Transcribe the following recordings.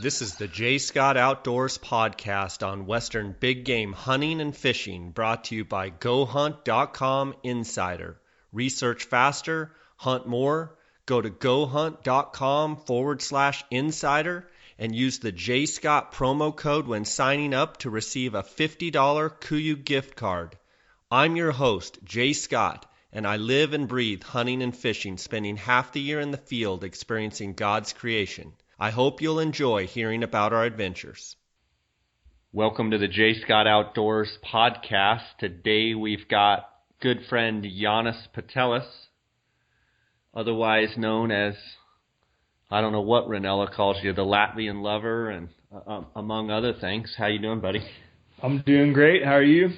This is the J. Scott Outdoors podcast on Western big game hunting and fishing, brought to you by GoHunt.com Insider. Research faster, hunt more. Go to GoHunt.com/insider and use the J. Scott promo code when signing up to receive a $50 KUIU gift card. I'm your host, J. Scott, and I live and breathe hunting and fishing, spending half the year in the field experiencing God's creation. I hope you'll enjoy hearing about our adventures. Welcome to the J. Scott Outdoors podcast. Today we've got good friend Janis Putelis, otherwise known as, I don't know what Ranella calls you, the Latvian lover, and among other things. How you doing, buddy? I'm doing great. How are you?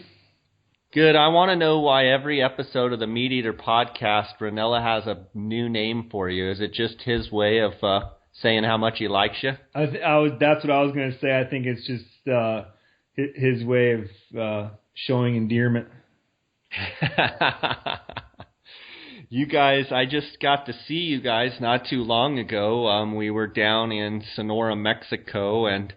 Good. I want to know why every episode of the Meateater podcast, Ranella has a new name for you. Is it just his way of saying how much he likes you? That's what I was going to say. I think it's just his way of showing endearment. You guys, I just got to see you guys not too long ago. We were down in Sonora, Mexico, and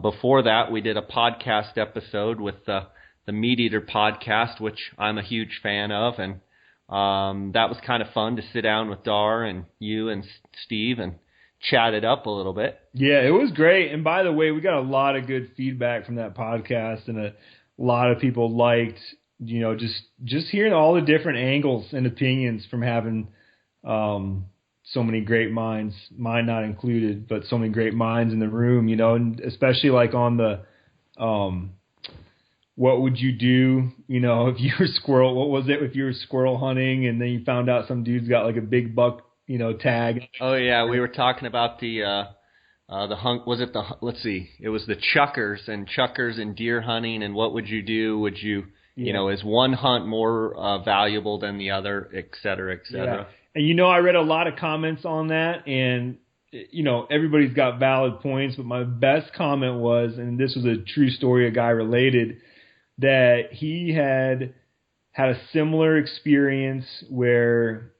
before that we did a podcast episode with the Meateater podcast, which I'm a huge fan of, and that was kind of fun to sit down with Dar and you and Steve and chat it up a little bit. Yeah, it was great. And by the way, we got a lot of good feedback from that podcast, and a lot of people liked, just hearing all the different angles and opinions from having so many great minds, mine not included, but so many great minds in the room, and especially like on the what would you do, if you were squirrel, what was it if you were squirrel hunting and then you found out some dude's got like a big buck, tag. Oh yeah, we were talking about the hunt. Was it let's see, it was the chuckers and deer hunting, and what would you do? Would you, is one hunt more valuable than the other, et cetera, et cetera. Yeah. And I read a lot of comments on that, and everybody's got valid points, but my best comment was, and this was a true story, a guy related, that he had a similar experience where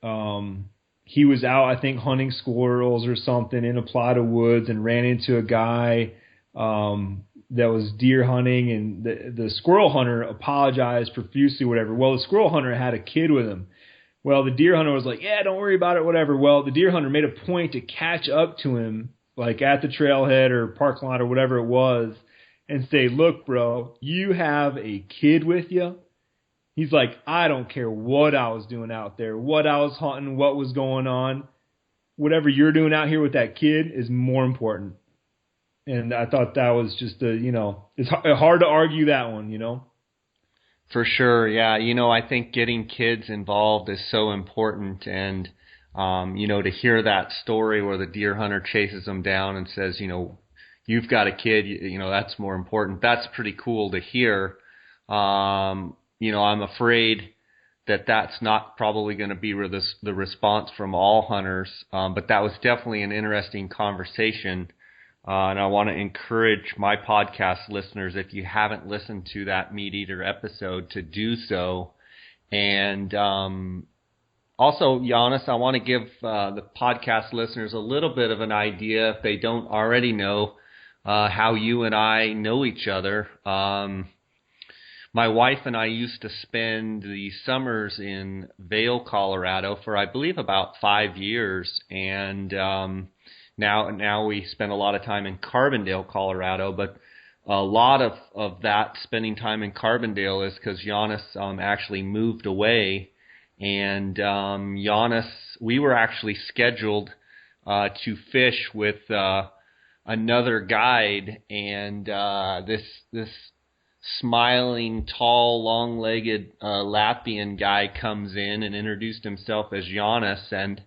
he was out, I think, hunting squirrels or something in a plot of woods and ran into a guy that was deer hunting, and the squirrel hunter apologized profusely, whatever. Well, the squirrel hunter had a kid with him. Well, the deer hunter was like, yeah, don't worry about it, whatever. Well, the deer hunter made a point to catch up to him, like at the trailhead or parking lot or whatever it was, and say, look, bro, you have a kid with you. He's like, I don't care what I was doing out there, what I was hunting, what was going on. Whatever you're doing out here with that kid is more important. And I thought that was just it's hard to argue that one, For sure, yeah. I think getting kids involved is so important. And, to hear that story where the deer hunter chases them down and says, you've got a kid, that's more important. That's pretty cool to hear. I'm afraid that that's not probably going to be the response from all hunters, but that was definitely an interesting conversation, and I want to encourage my podcast listeners, if you haven't listened to that Meateater episode, to do so. And also, Janis, I want to give the podcast listeners a little bit of an idea, if they don't already know, how you and I know each other. My wife and I used to spend the summers in Vail, Colorado for, I believe, about 5 years. And now we spend a lot of time in Carbondale, Colorado. But a lot of that spending time in Carbondale is because Janis actually moved away. And Janis, we were actually scheduled to fish with another guide. And this smiling, tall, long-legged Latvian guy comes in and introduced himself as Janis, and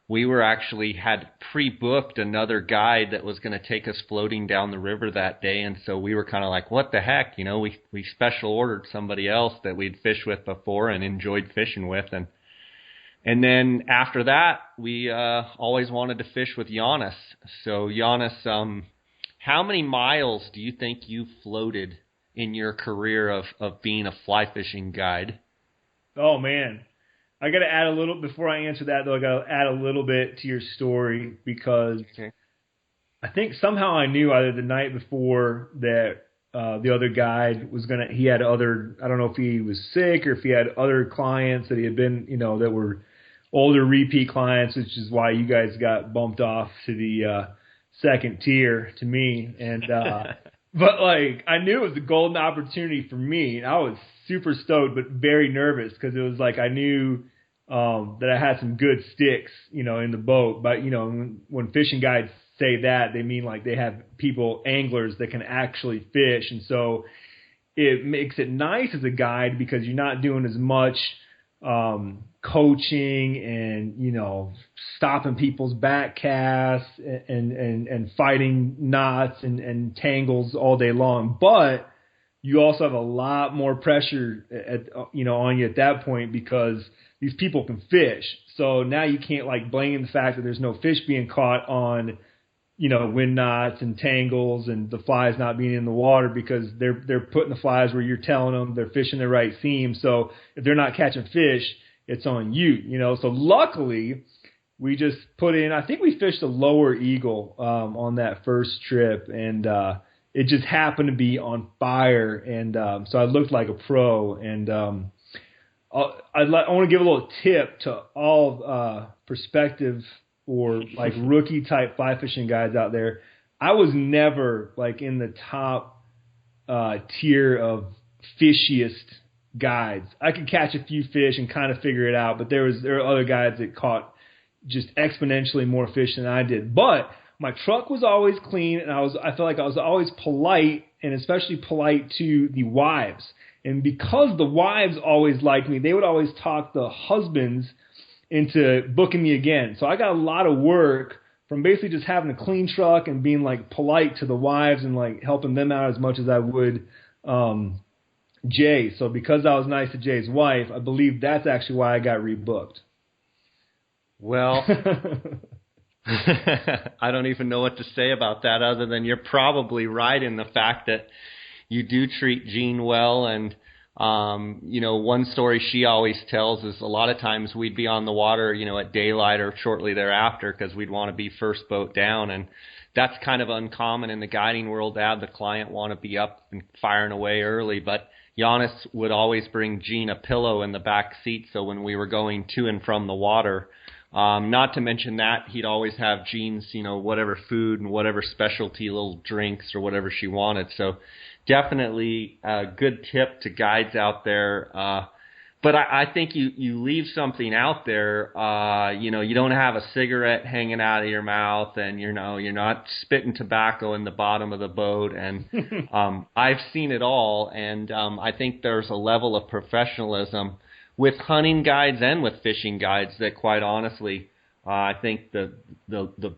we were actually had pre-booked another guide that was going to take us floating down the river that day, and so we were kind of like, what the heck, we special ordered somebody else that we'd fished with before and enjoyed fishing with, and then after that, we always wanted to fish with Janis. So Janis, how many miles do you think you floated in your career of being a fly fishing guide? Oh, man. I got to add a little, before I answer that, though, I got to add a little bit to your story, because I think somehow I knew either the night before that the other guide was he had other, I don't know if he was sick or if he had other clients that he had been, that were older repeat clients, which is why you guys got bumped off to the second tier to me. And but like I knew it was a golden opportunity for me. I was super stoked, but very nervous because it was like I knew that I had some good sticks, in the boat. But when fishing guides say that, they mean like they have anglers that can actually fish, and so it makes it nice as a guide because you're not doing as much coaching and stopping people's back casts and fighting knots and tangles all day long, but you also have a lot more pressure on you at that point because these people can fish. So now you can't like blame the fact that there's no fish being caught on wind knots and tangles and the flies not being in the water because they're putting the flies where you're telling them they're fishing the right seam. So if they're not catching fish, it's on you, So luckily we just put in, I think we fished a lower eagle on that first trip, and it just happened to be on fire. And so I looked like a pro. And I want to give a little tip to all prospective or like rookie type fly fishing guides out there. I was never like in the top tier of fishiest guides. I could catch a few fish and kind of figure it out, but there are other guides that caught just exponentially more fish than I did. But my truck was always clean, and I felt like I was always polite, and especially polite to the wives. And because the wives always liked me, they would always talk the husbands into booking me again. So I got a lot of work from basically just having a clean truck and being like polite to the wives and like helping them out as much as I would Jay. So because I was nice to Jay's wife, I believe that's actually why I got rebooked. Well, I don't even know what to say about that other than you're probably right in the fact that you do treat Jean well. And one story she always tells is a lot of times we'd be on the water, at daylight or shortly thereafter because we'd want to be first boat down. And that's kind of uncommon in the guiding world to have the client want to be up and firing away early. But Janis would always bring Jean a pillow in the back seat. So when we were going to and from the water, not to mention that he'd always have Jean's, whatever food and whatever specialty little drinks or whatever she wanted. So definitely a good tip to guides out there. But I think you leave something out there. You don't have a cigarette hanging out of your mouth, and you're not spitting tobacco in the bottom of the boat. And I've seen it all, and I think there's a level of professionalism with hunting guides and with fishing guides that, quite honestly, I think the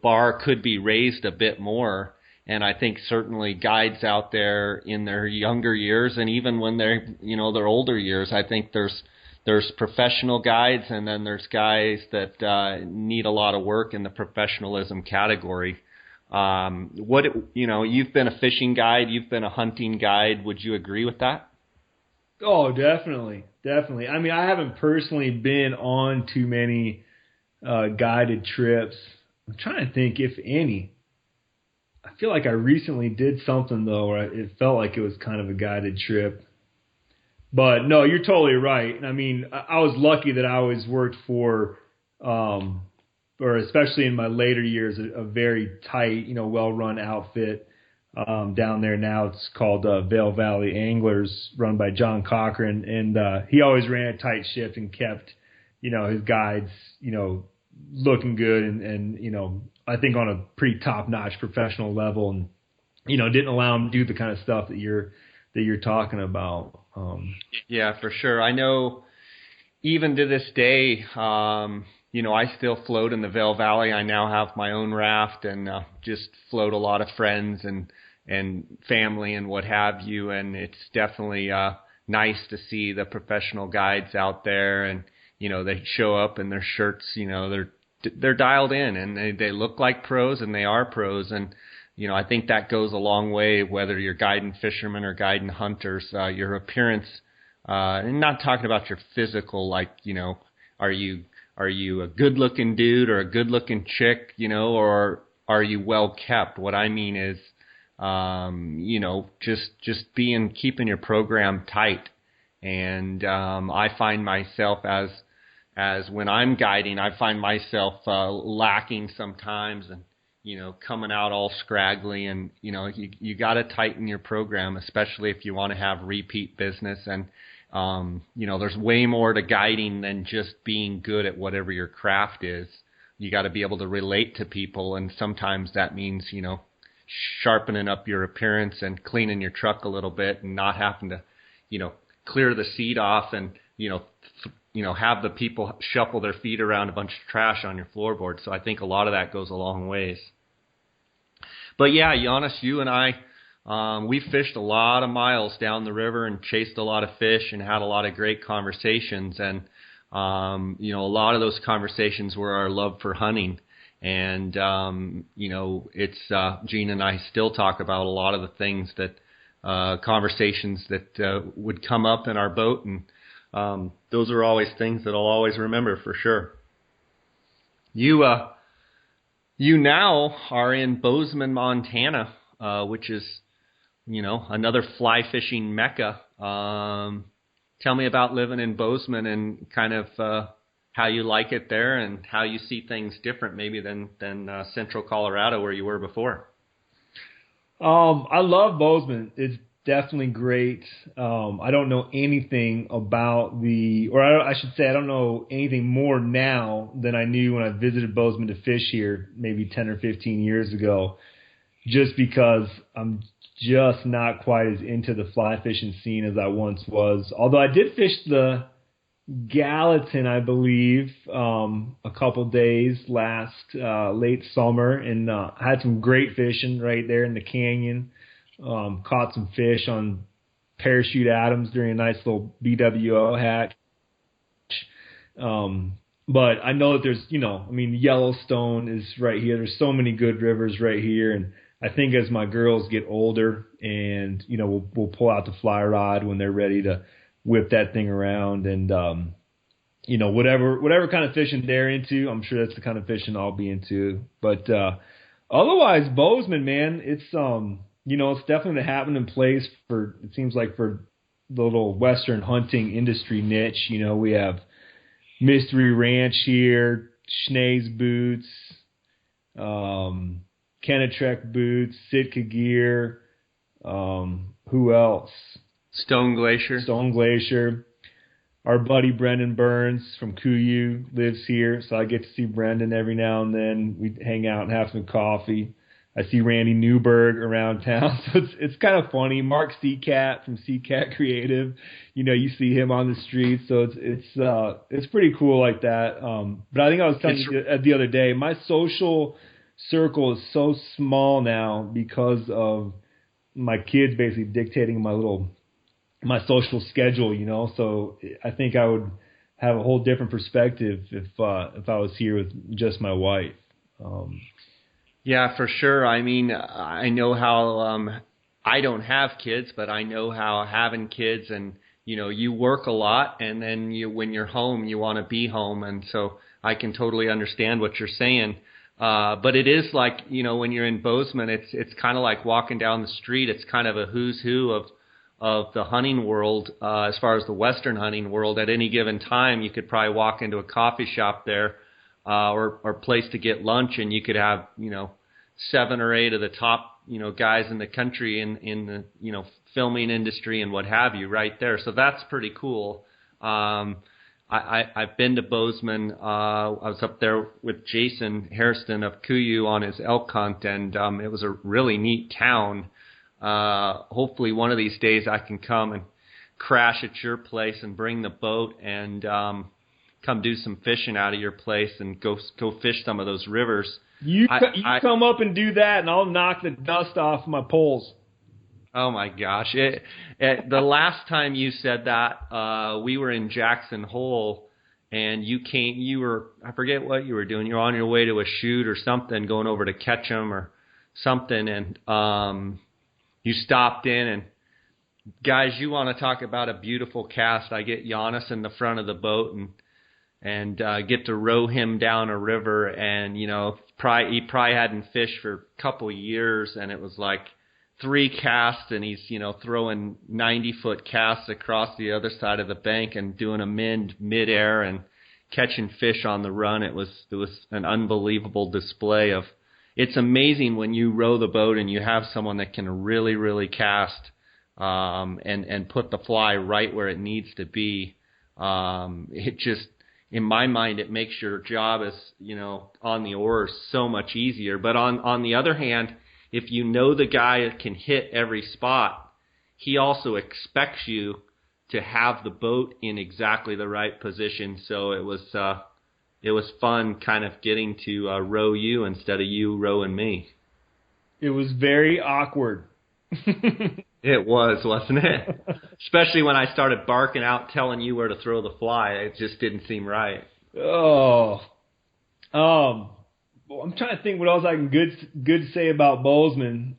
bar could be raised a bit more. And I think certainly guides out there in their younger years, and even when they're their older years, I think there's professional guides, and then there's guys that need a lot of work in the professionalism category. You've been a fishing guide, you've been a hunting guide. Would you agree with that? Oh, definitely. I mean, I haven't personally been on too many guided trips. I'm trying to think if any. I feel like I recently did something, though, where it felt like it was kind of a guided trip. But, no, you're totally right. I mean, I was lucky that I always worked for, or especially in my later years, a very tight, well-run outfit down there now. It's called Vail Valley Anglers, run by John Cochran. And he always ran a tight ship and kept, his guides, looking good and I think on a pretty top-notch professional level, and didn't allow him to do the kind of stuff that you're talking about. Yeah, for sure. I know even to this day, I still float in the Vail Valley. I now have my own raft and just float a lot of friends and family and what have you. And it's definitely nice to see the professional guides out there, and they show up in their shirts. They're dialed in, and they look like pros, and they are pros. And I think that goes a long way, whether you're guiding fishermen or guiding hunters. Your appearance, and not talking about your physical, like are you a good-looking dude or a good-looking chick, or are you well kept? What I mean is, just keeping your program tight. And I find myself as when I'm guiding, I find myself lacking sometimes, and coming out all scraggly. And you got to tighten your program, especially if you want to have repeat business. And there's way more to guiding than just being good at whatever your craft is. You got to be able to relate to people, and sometimes that means sharpening up your appearance and cleaning your truck a little bit, and not having to clear the seat off and have the people shuffle their feet around a bunch of trash on your floorboard. So I think a lot of that goes a long ways. But yeah, Janis, you and I, we fished a lot of miles down the river and chased a lot of fish and had a lot of great conversations. And a lot of those conversations were our love for hunting. And it's Gene and I still talk about a lot of the things that conversations that would come up in our boat, and those are always things that I'll always remember for sure. You now are in Bozeman, Montana, which is another fly fishing mecca. Tell me about living in Bozeman and kind of how you like it there and how you see things different maybe than Central Colorado where you were before. I love Bozeman. It's definitely great. I don't know anything about I should say I don't know anything more now than I knew when I visited Bozeman to fish here maybe 10 or 15 years ago, just because I'm just not quite as into the fly fishing scene as I once was. Although I did fish the Gallatin, I believe, a couple days last late summer, and had some great fishing right there in the canyon. Caught some fish on Parachute Adams during a nice little BWO hatch. But I know that there's, Yellowstone is right here. There's so many good rivers right here, and I think as my girls get older, and we'll pull out the fly rod when they're ready to whip that thing around, and whatever kind of fishing they're into, I'm sure that's the kind of fishing I'll be into. But otherwise, Bozeman, man, it's it's definitely the happening place for, it seems like, for the little Western hunting industry niche. We have Mystery Ranch here, Schnee's Boots, Kenetrek Boots, Sitka Gear, who else? Stone Glacier. Our buddy Brendan Burns from Kuyu lives here, so I get to see Brendan every now and then. We hang out and have some coffee. I see Randy Newberg around town, so it's kind of funny. Mark Seacat from Seacat Creative, you see him on the street, so it's pretty cool like that. But I think I was telling you the other day, my social circle is so small now because of my kids basically dictating my social schedule, so I think I would have a whole different perspective if I was here with just my wife. Yeah, for sure. I mean, I know how I don't have kids, but I know how having kids and you work a lot, and then when you're home, you want to be home, and so I can totally understand what you're saying. But it is like, when you're in Bozeman, it's kind of like walking down the street. It's kind of a who's who of the hunting world, as far as the Western hunting world. At any given time, you could probably walk into a coffee shop there, or place to get lunch, and you could have, 7 or 8 of the top, guys in the country in the, filming industry and what have you right there. So that's pretty cool. I've been to Bozeman. I was up there with Jason Hairston of Kuyu on his elk hunt, and it was a really neat town. Hopefully one of these days I can come and crash at your place and bring the boat and come do some fishing out of your place and go fish some of those rivers. You come up and do that, and I'll knock the dust off my poles. Oh my gosh! The last time you said that, we were in Jackson Hole, and you came. I forget what you were doing. You were on your way to a shoot or something, going over to Ketchum or something, and you stopped in. And guys, you want to talk about a beautiful cast? I get Janis in the front of the boat, and and get to row him down a river. And he probably hadn't fished for a couple of years, and it was like 3 casts, and he's throwing 90-foot casts across the other side of the bank and doing a midair and catching fish on the run. It was an unbelievable display of. It's amazing when you row the boat and you have someone that can really, really cast and put the fly right where it needs to be. It just, in my mind, it makes your job as on the oars so much easier. But on the other hand, if you know the guy can hit every spot, he also expects you to have the boat in exactly the right position. So it was fun kind of getting to row you instead of you rowing me. It was very awkward. It was, wasn't it? Especially when I started barking out, telling you where to throw the fly. It just didn't seem right. Oh. Well, I'm trying to think what else I can good say about Bozeman.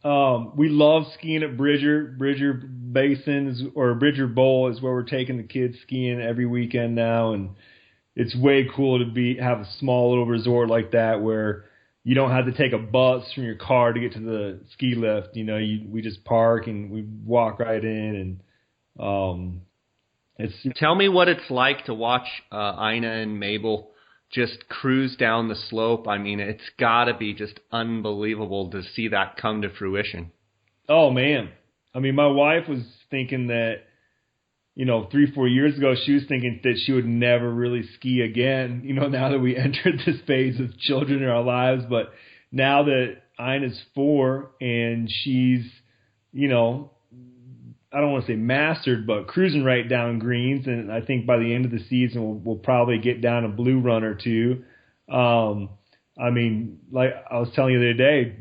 We love skiing at Bridger. Bridger Basin or Bridger Bowl is where we're taking the kids skiing every weekend now, and it's way cool to have a small little resort like that where you don't have to take a bus from your car to get to the ski lift. We just park and we walk right in, and Tell me what it's like to watch Ina and Mabel just cruise down the slope. I mean, it's got to be just unbelievable to see that come to fruition. Oh, man. I mean, my wife was thinking that, 3-4 years ago, she was thinking that she would never really ski again, now that we entered this phase of children in our lives. But now that Ina's 4 and she's, I don't want to say mastered, but cruising right down greens. And I think by the end of the season, we'll probably get down a blue run or two. I mean, like I was telling you the other day,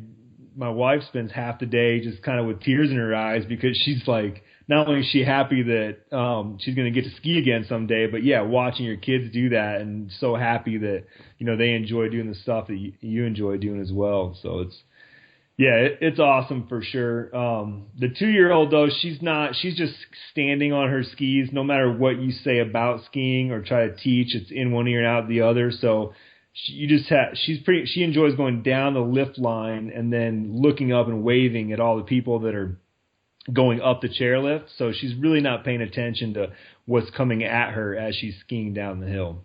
my wife spends half the day just kind of with tears in her eyes because she's like, not only is she happy that she's going to get to ski again someday, but yeah, watching your kids do that and so happy that, they enjoy doing the stuff that you enjoy doing as well. So it's awesome for sure. The 2-year-old though, she's just standing on her skis. No matter what you say about skiing or try to teach, it's in one ear and out the other. So she enjoys going down the lift line and then looking up and waving at all the people that are going up the chairlift. So she's really not paying attention to what's coming at her as she's skiing down the hill.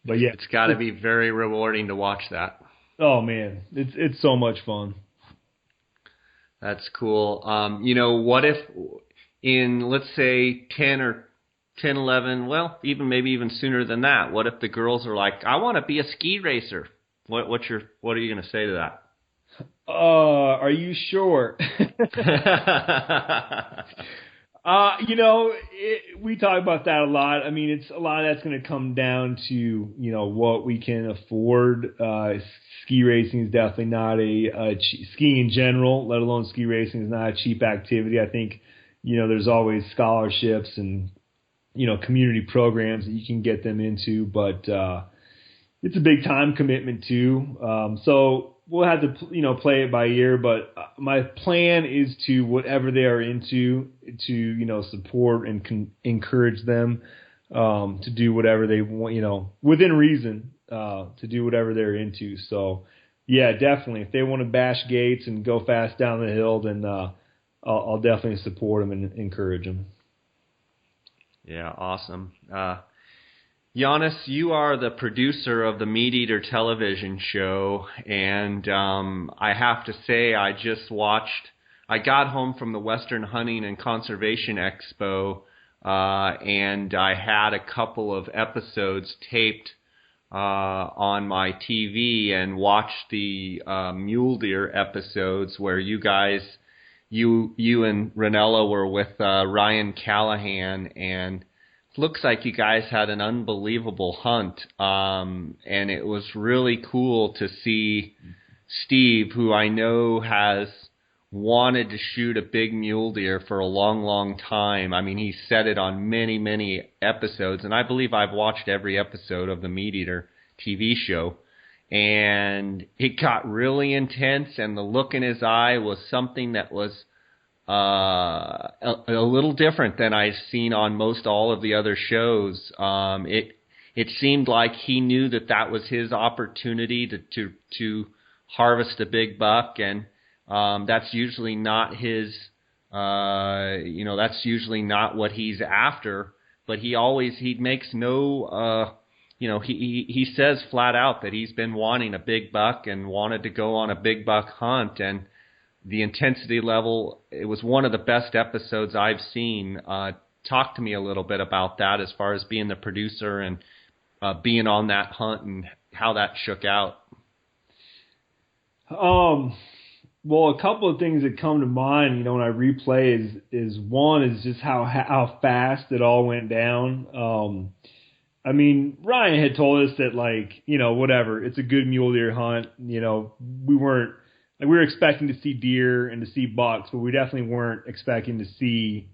But yeah, it's got to be very rewarding to watch that. Oh man, it's so much fun. That's cool. What if in, let's say, 10, 11, well, maybe even sooner than that, what if the girls are like, I want to be a ski racer? What are you going to say to that? Are you sure? We talk about that a lot. I mean, it's a lot of that's going to come down to, what we can afford. Ski racing is definitely not skiing in general, let alone ski racing, is not a cheap activity. I think, there's always scholarships and, community programs that you can get them into, but it's a big time commitment too. So we'll have to, play it by ear, but my plan is to, whatever they are into, to, support and encourage them to do whatever they want, within reason, to do whatever they're into. So, yeah, definitely. If they want to bash gates and go fast down the hill, then I'll definitely support them and encourage them. Yeah, awesome. Janis, you are the producer of the Meateater television show, and I have to say I got home from the Western Hunting and Conservation Expo, and I had a couple of episodes taped on my TV and watched the mule deer episodes where you and Ranella were with Ryan Callahan, and looks like you guys had an unbelievable hunt, and it was really cool to see Steve, who I know has wanted to shoot a big mule deer for a long, long time. I mean, he said it on many, many episodes, and I believe I've watched every episode of the Meateater TV show, and it got really intense, and the look in his eye was something that was a little different than I've seen on most all of the other shows. It seemed like he knew that was his opportunity to harvest a big buck, and that's usually not his. That's usually not what he's after. But he makes no. He says flat out that he's been wanting a big buck and wanted to go on a big buck hunt, and the intensity level, it was one of the best episodes I've seen. Talk to me a little bit about that as far as being the producer and being on that hunt and how that shook out. Well, a couple of things that come to mind, when I replay is one is just how fast it all went down. Ryan had told us that whatever, it's a good mule deer hunt. We were expecting to see deer and to see bucks, but we definitely weren't expecting to see,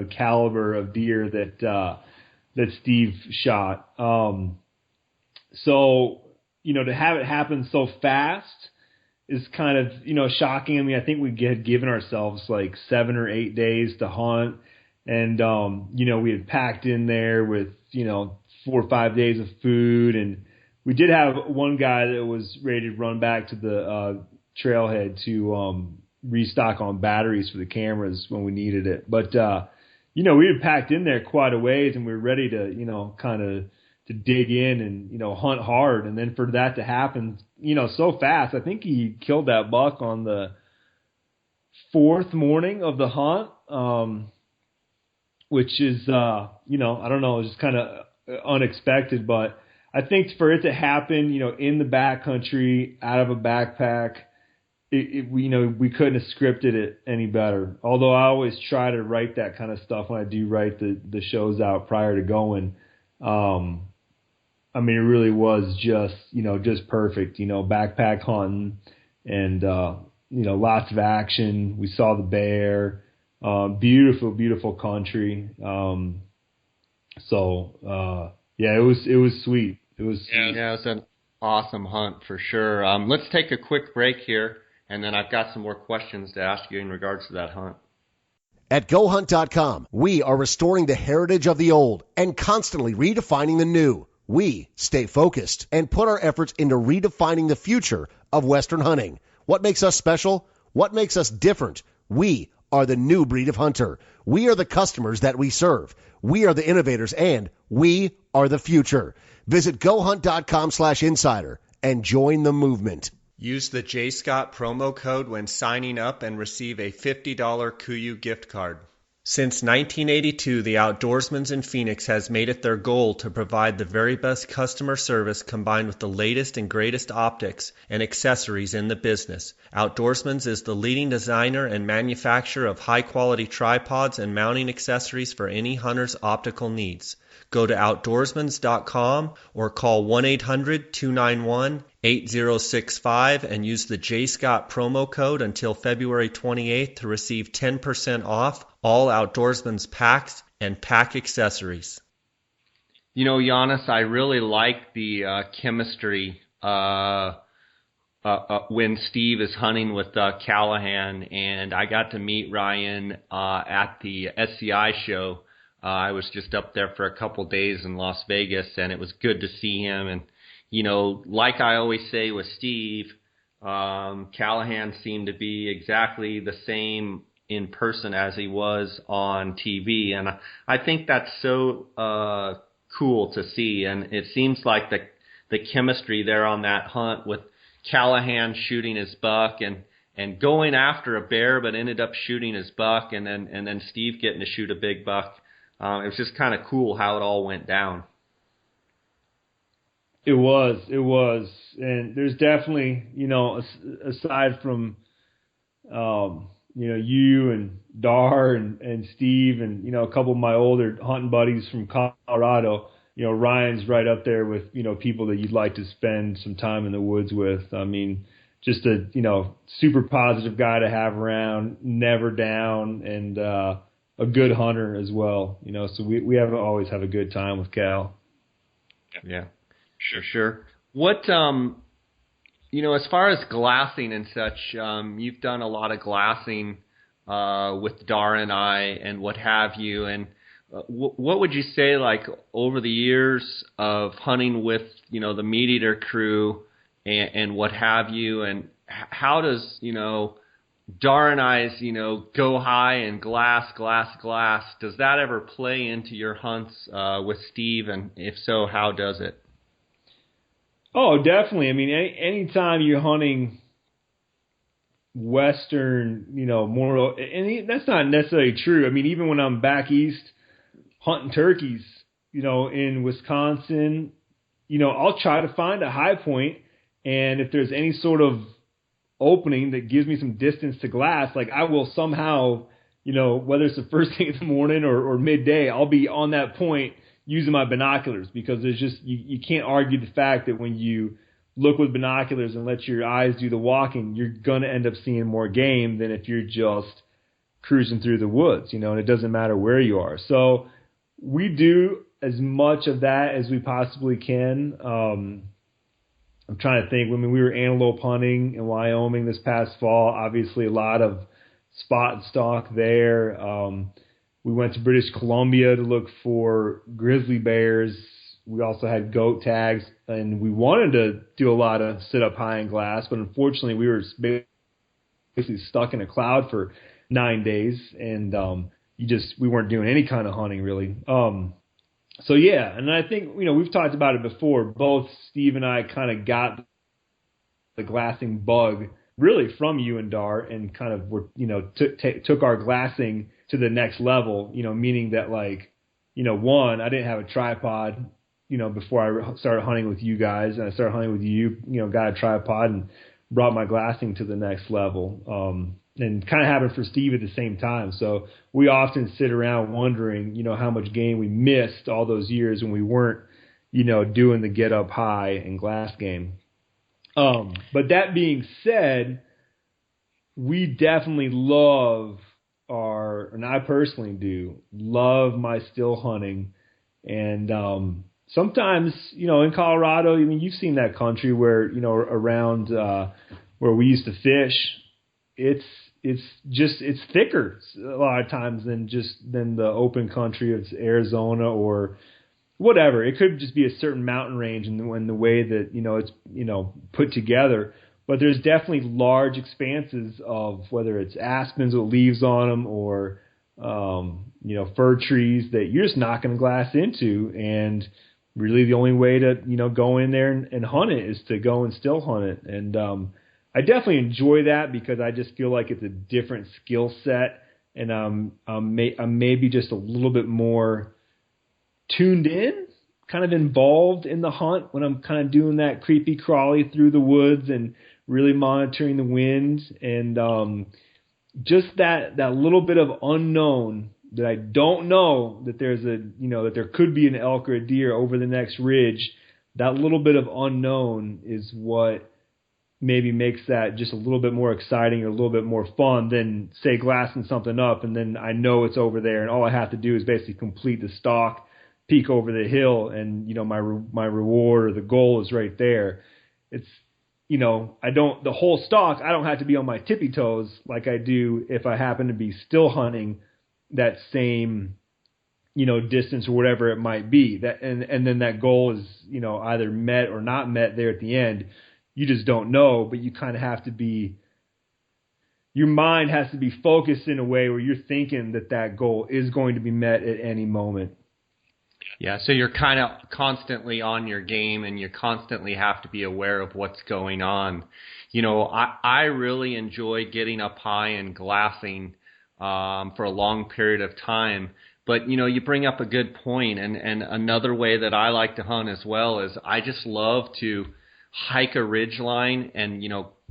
caliber of deer that Steve shot. So, to have it happen so fast is kind of, shocking. I think we had given ourselves 7 or 8 days to hunt, and, we had packed in there with, 4 or 5 days of food, and we did have one guy that was ready to run back to the trailhead to restock on batteries for the cameras when we needed it. But, we had packed in there quite a ways, and we were ready to, kind of to dig in and, hunt hard. And then for that to happen, so fast, I think he killed that buck on the 4th morning of the hunt, which is, I don't know, it's just kind of unexpected. But I think for it to happen, in the backcountry, out of a backpack, we couldn't have scripted it any better. Although I always try to write that kind of stuff when I do write the shows out prior to going. It really was just perfect, backpack hunting and, lots of action. We saw the bear, beautiful, beautiful country. It was sweet. It was an awesome hunt for sure. Let's take a quick break here, and then I've got some more questions to ask you in regards to that hunt. At GoHunt.com, we are restoring the heritage of the old and constantly redefining the new. We stay focused and put our efforts into redefining the future of Western hunting. What makes us special? What makes us different? We are the new breed of hunter. We are the customers that we serve. We are the innovators, and we are the future. Visit GoHunt.com/insider and join the movement. Use the J. Scott promo code when signing up and receive a $50 KUIU gift card. Since 1982, the Outdoorsman's in Phoenix has made it their goal to provide the very best customer service combined with the latest and greatest optics and accessories in the business. Outdoorsman's is the leading designer and manufacturer of high-quality tripods and mounting accessories for any hunter's optical needs. Go to outdoorsmans.com or call 1-800-291-8065 and use the J. Scott promo code until February 28th to receive 10% off all Outdoorsman's packs and pack accessories. Janis, I really like the chemistry when Steve is hunting with Callahan, and I got to meet Ryan at the SCI show. I was just up there for a couple days in Las Vegas, and it was good to see him. And, like I always say with Steve, Callahan seemed to be exactly the same in person as he was on TV. And I think that's so cool to see. And it seems like the chemistry there on that hunt with Callahan shooting his buck and going after a bear, but ended up shooting his buck, and then Steve getting to shoot a big buck. It was just kind of cool how it all went down. It was. And there's definitely, aside from, you and Dar and Steve and, a couple of my older hunting buddies from Colorado, Ryan's right up there with, people that you'd like to spend some time in the woods with. Just a, super positive guy to have around, never down, and, a good hunter as well, so we always have a good time with Cal. Yeah, sure. What, as far as glassing and such, you've done a lot of glassing with Dar and I and what have you. And what would you say, like, over the years of hunting with, the Meateater crew and what have you, and how does, Dar and I's, go high and glass. Does that ever play into your hunts with Steve? And if so, how does it? Oh, definitely. I mean, anytime you're hunting Western, more, and that's not necessarily true. I mean, even when I'm back east hunting turkeys, in Wisconsin, I'll try to find a high point, and if there's any sort of opening that gives me some distance to glass, like I will somehow, whether it's the first thing in the morning or midday, I'll be on that point using my binoculars, because there's just, you can't argue the fact that when you look with binoculars and let your eyes do the walking, you're going to end up seeing more game than if you're just cruising through the woods, and it doesn't matter where you are. So we do as much of that as we possibly can. I'm trying to think. I mean, we were antelope hunting in Wyoming this past fall. Obviously, a lot of spot and stalk there. We went to British Columbia to look for grizzly bears. We also had goat tags, and we wanted to do a lot of sit up high in glass, but unfortunately, we were basically stuck in a cloud for 9 days, and we weren't doing any kind of hunting really. So yeah, and I think, we've talked about it before. Both Steve and I kind of got the glassing bug really from you and Dar, and kind of took our glassing to the next level, meaning that, like, one, I didn't have a tripod, before I started hunting with you guys, and I started hunting with you, got a tripod and brought my glassing to the next level. And kind of happened for Steve at the same time. So we often sit around wondering, how much game we missed all those years when we weren't, doing the get up high and glass game. But that being said, we definitely love and I personally do love my still hunting. And sometimes, in Colorado, I mean, you've seen that country where, around where we used to fish, it's thicker a lot of times than the open country of Arizona or whatever. It could just be a certain mountain range and the way that, it's, put together. But there's definitely large expanses of, whether it's aspens with leaves on them or, fir trees that you're just not going to glass into. And really the only way to, go in there and hunt it is to go and still hunt it. And I definitely enjoy that, because I just feel like it's a different skill set, and I'm maybe just a little bit more tuned in, kind of involved in the hunt when I'm kind of doing that creepy crawly through the woods and really monitoring the wind, and just that little bit of unknown that I don't know that there's that there could be an elk or a deer over the next ridge. That little bit of unknown is what maybe makes that just a little bit more exciting or a little bit more fun than, say, glassing something up and then I know it's over there and all I have to do is basically complete the stalk, peek over the hill, and my reward or the goal is right there. It's the whole stalk, I don't have to be on my tippy toes like I do if I happen to be still hunting that same distance or whatever it might be. That and then that goal is either met or not met there at the end. You just don't know, but you kind of have to be, your mind has to be focused in a way where you're thinking that goal is going to be met at any moment. Yeah, so you're kind of constantly on your game, and you constantly have to be aware of what's going on. I really enjoy getting up high and glassing for a long period of time. But, you bring up a good point, and another way that I like to hunt as well is I just love to hike a ridge line and,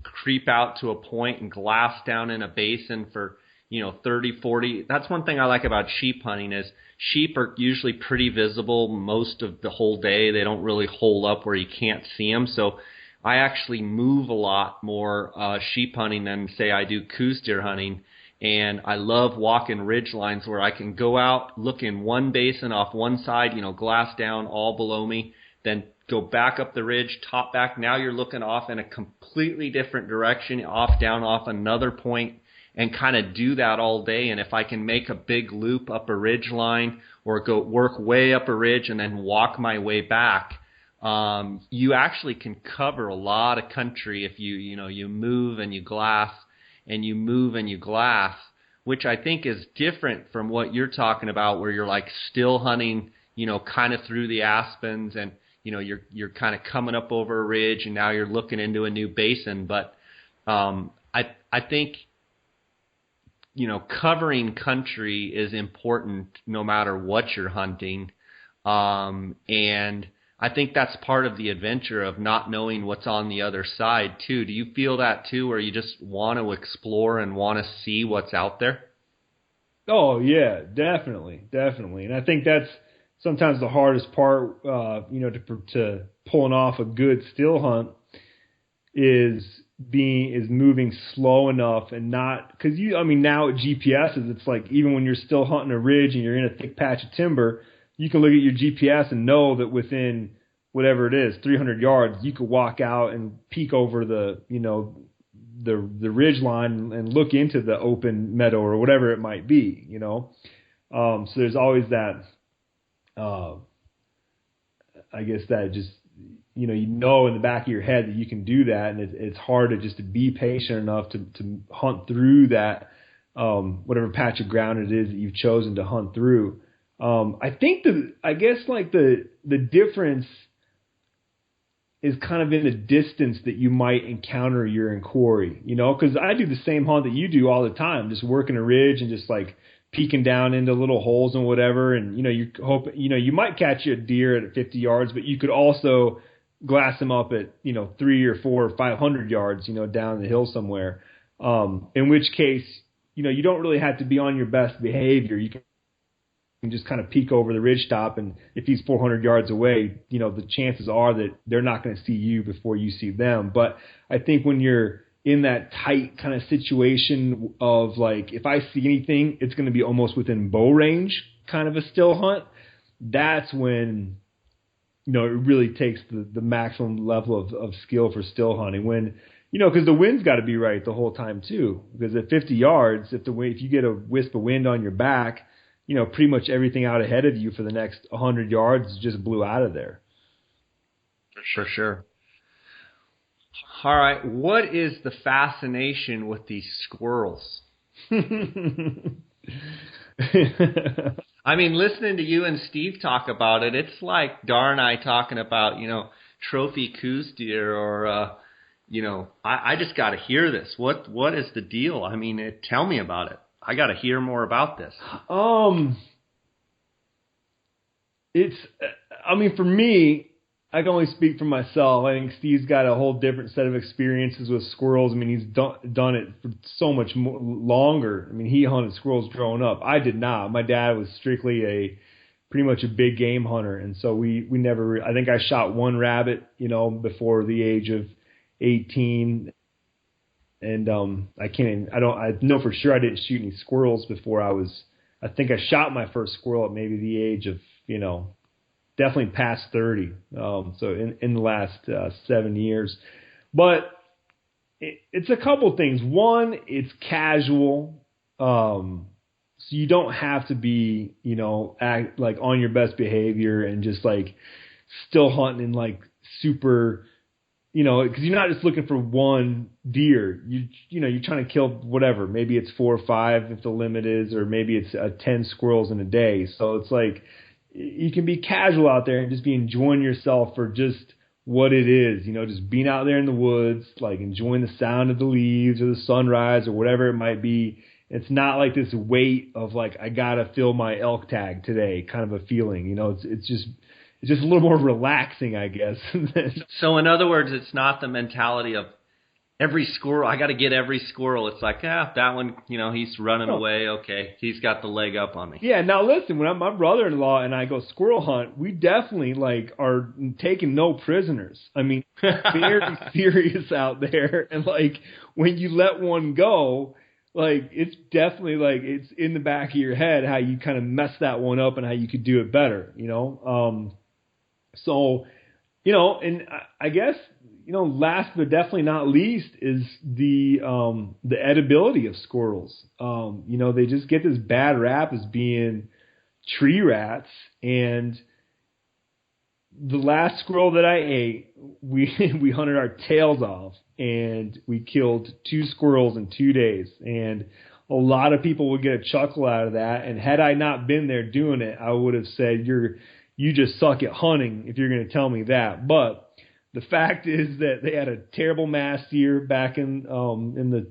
creep out to a point and glass down in a basin for, 30, 40. That's one thing I like about sheep hunting is sheep are usually pretty visible most of the whole day. They don't really hole up where you can't see them. So I actually move a lot more sheep hunting than, say, I do coos deer hunting. And I love walking ridge lines where I can go out, look in one basin off one side, glass down all below me, then go back up the ridge, top back. Now you're looking off in a completely different direction, off another point. and kind of do that all day. And if I can make a big loop up a ridge line or go work way up a ridge and then walk my way back, you actually can cover a lot of country if you move and you glass and you move and you glass, which I think is different from what you're talking about, where you're like still hunting, kind of through the aspens, and you're kind of coming up over a ridge, and now you're looking into a new basin. But I think covering country is important no matter what you're hunting, and I think that's part of the adventure of not knowing what's on the other side too. Do you feel that too, where you just want to explore and want to see what's out there? Oh yeah, definitely. And I think that's sometimes the hardest part, to pulling off a good still hunt is moving slow enough and not, because now with GPSs, it's like even when you're still hunting a ridge and you're in a thick patch of timber, you can look at your GPS and know that within whatever it is, 300 yards, you could walk out and peek over the ridge line and look into the open meadow or whatever it might be, So there's always that, I guess that just, in the back of your head that you can do that. And it's hard to be patient enough to hunt through that, whatever patch of ground it is that you've chosen to hunt through. I think the difference is kind of in the distance that you might encounter your inquiry, because I do the same hunt that you do all the time, just working a ridge and just like peeking down into little holes and whatever. And, you hope, you might catch a deer at 50 yards, but you could also glass them up at, 3 or 4 or 500 yards, down the hill somewhere. In which case, you don't really have to be on your best behavior. You can just kind of peek over the ridge top, and if he's 400 yards away, the chances are that they're not going to see you before you see them. But I think when you're in that tight kind of situation of like, if I see anything, it's going to be almost within bow range kind of a still hunt, that's when, it really takes the maximum level of skill for still hunting. When, because the wind's got to be right the whole time too, because at 50 yards, if you get a wisp of wind on your back, pretty much everything out ahead of you for the next 100 yards just blew out of there. For sure. All right. What is the fascination with these squirrels? I mean, listening to you and Steve talk about it, it's like Dar and I talking about, trophy coos deer or, I just got to hear this. What is the deal? I mean, tell me about it. I got to hear more about this. For me, I can only speak for myself. I think Steve's got a whole different set of experiences with squirrels. I mean, he's done it for so much longer. I mean, he hunted squirrels growing up. I did not. My dad was strictly pretty much a big game hunter. And so we never, I think I shot one rabbit, before the age of 18. And I know for sure I didn't shoot any squirrels before I think I shot my first squirrel at maybe the age of, definitely past 30. So in the last 7 years. But it's a couple things. One, it's casual. So you don't have to be, act like on your best behavior and just like still hunting and like super, because you're not just looking for one deer. You're trying to kill whatever. Maybe it's 4 or 5 if the limit is, or maybe it's 10 squirrels in a day. So it's like you can be casual out there and just be enjoying yourself for just what it is. Just being out there in the woods, like enjoying the sound of the leaves or the sunrise or whatever it might be. It's not like this weight of like, I gotta fill my elk tag today kind of a feeling. It's just a little more relaxing, I guess. So in other words, it's not the mentality of every squirrel, I got to get every squirrel. It's like, that one, he's running away. Okay, he's got the leg up on me. Yeah, now listen, when my brother-in-law and I go squirrel hunt, we definitely like are taking no prisoners. I mean, very serious out there. And like when you let one go, like it's definitely like it's in the back of your head how you kind of mess that one up and how you could do it better, So, and I guess, last but definitely not least is the edibility of squirrels. They just get this bad rap as being tree rats, and the last squirrel that I ate, we hunted our tails off, and we killed 2 squirrels in 2 days. And a lot of people would get a chuckle out of that. And had I not been there doing it, I would have said, you just suck at hunting if you're going to tell me that. But the fact is that they had a terrible mast year back in the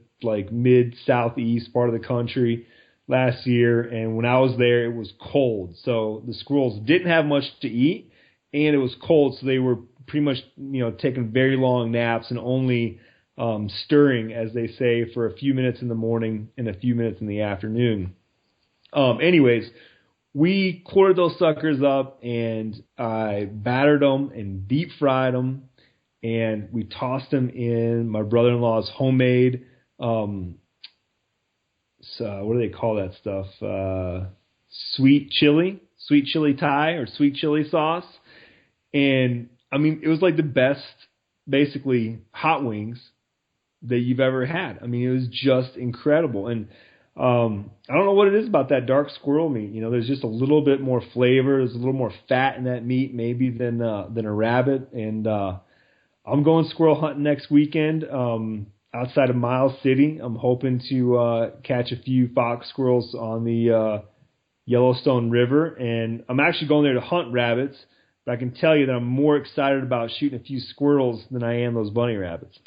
mid southeast part of the country last year. And when I was there, it was cold. So the squirrels didn't have much to eat, and it was cold. So they were pretty much, taking very long naps and only stirring, as they say, for a few minutes in the morning and a few minutes in the afternoon. Anyways, we quartered those suckers up, and I battered them and deep fried them, and we tossed them in my brother-in-law's homemade, what do they call that stuff? Sweet chili Thai or sweet chili sauce. And I mean, it was like the best, basically, hot wings that you've ever had. I mean, it was just incredible. And I don't know what it is about that dark squirrel meat. There's just a little bit more flavor. There's a little more fat in that meat, maybe than a rabbit. And I'm going squirrel hunting next weekend outside of Miles City. I'm hoping to catch a few fox squirrels on the Yellowstone River. And I'm actually going there to hunt rabbits. But I can tell you that I'm more excited about shooting a few squirrels than I am those bunny rabbits.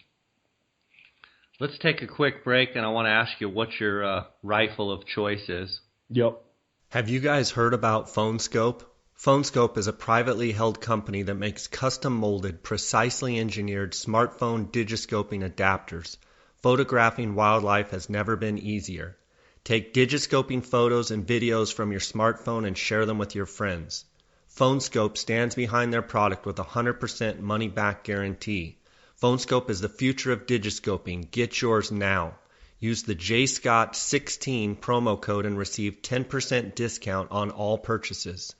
Let's take a quick break, and I want to ask you what your rifle of choice is. Yep. Have you guys heard about PhoneScope? PhoneScope is a privately held company that makes custom-molded, precisely engineered smartphone digiscoping adapters. Photographing wildlife has never been easier. Take digiscoping photos and videos from your smartphone and share them with your friends. PhoneScope stands behind their product with a 100% money-back guarantee. PhoneScope is the future of digiscoping. Get yours now. Use the JScott16 promo code and receive 10% discount on all purchases.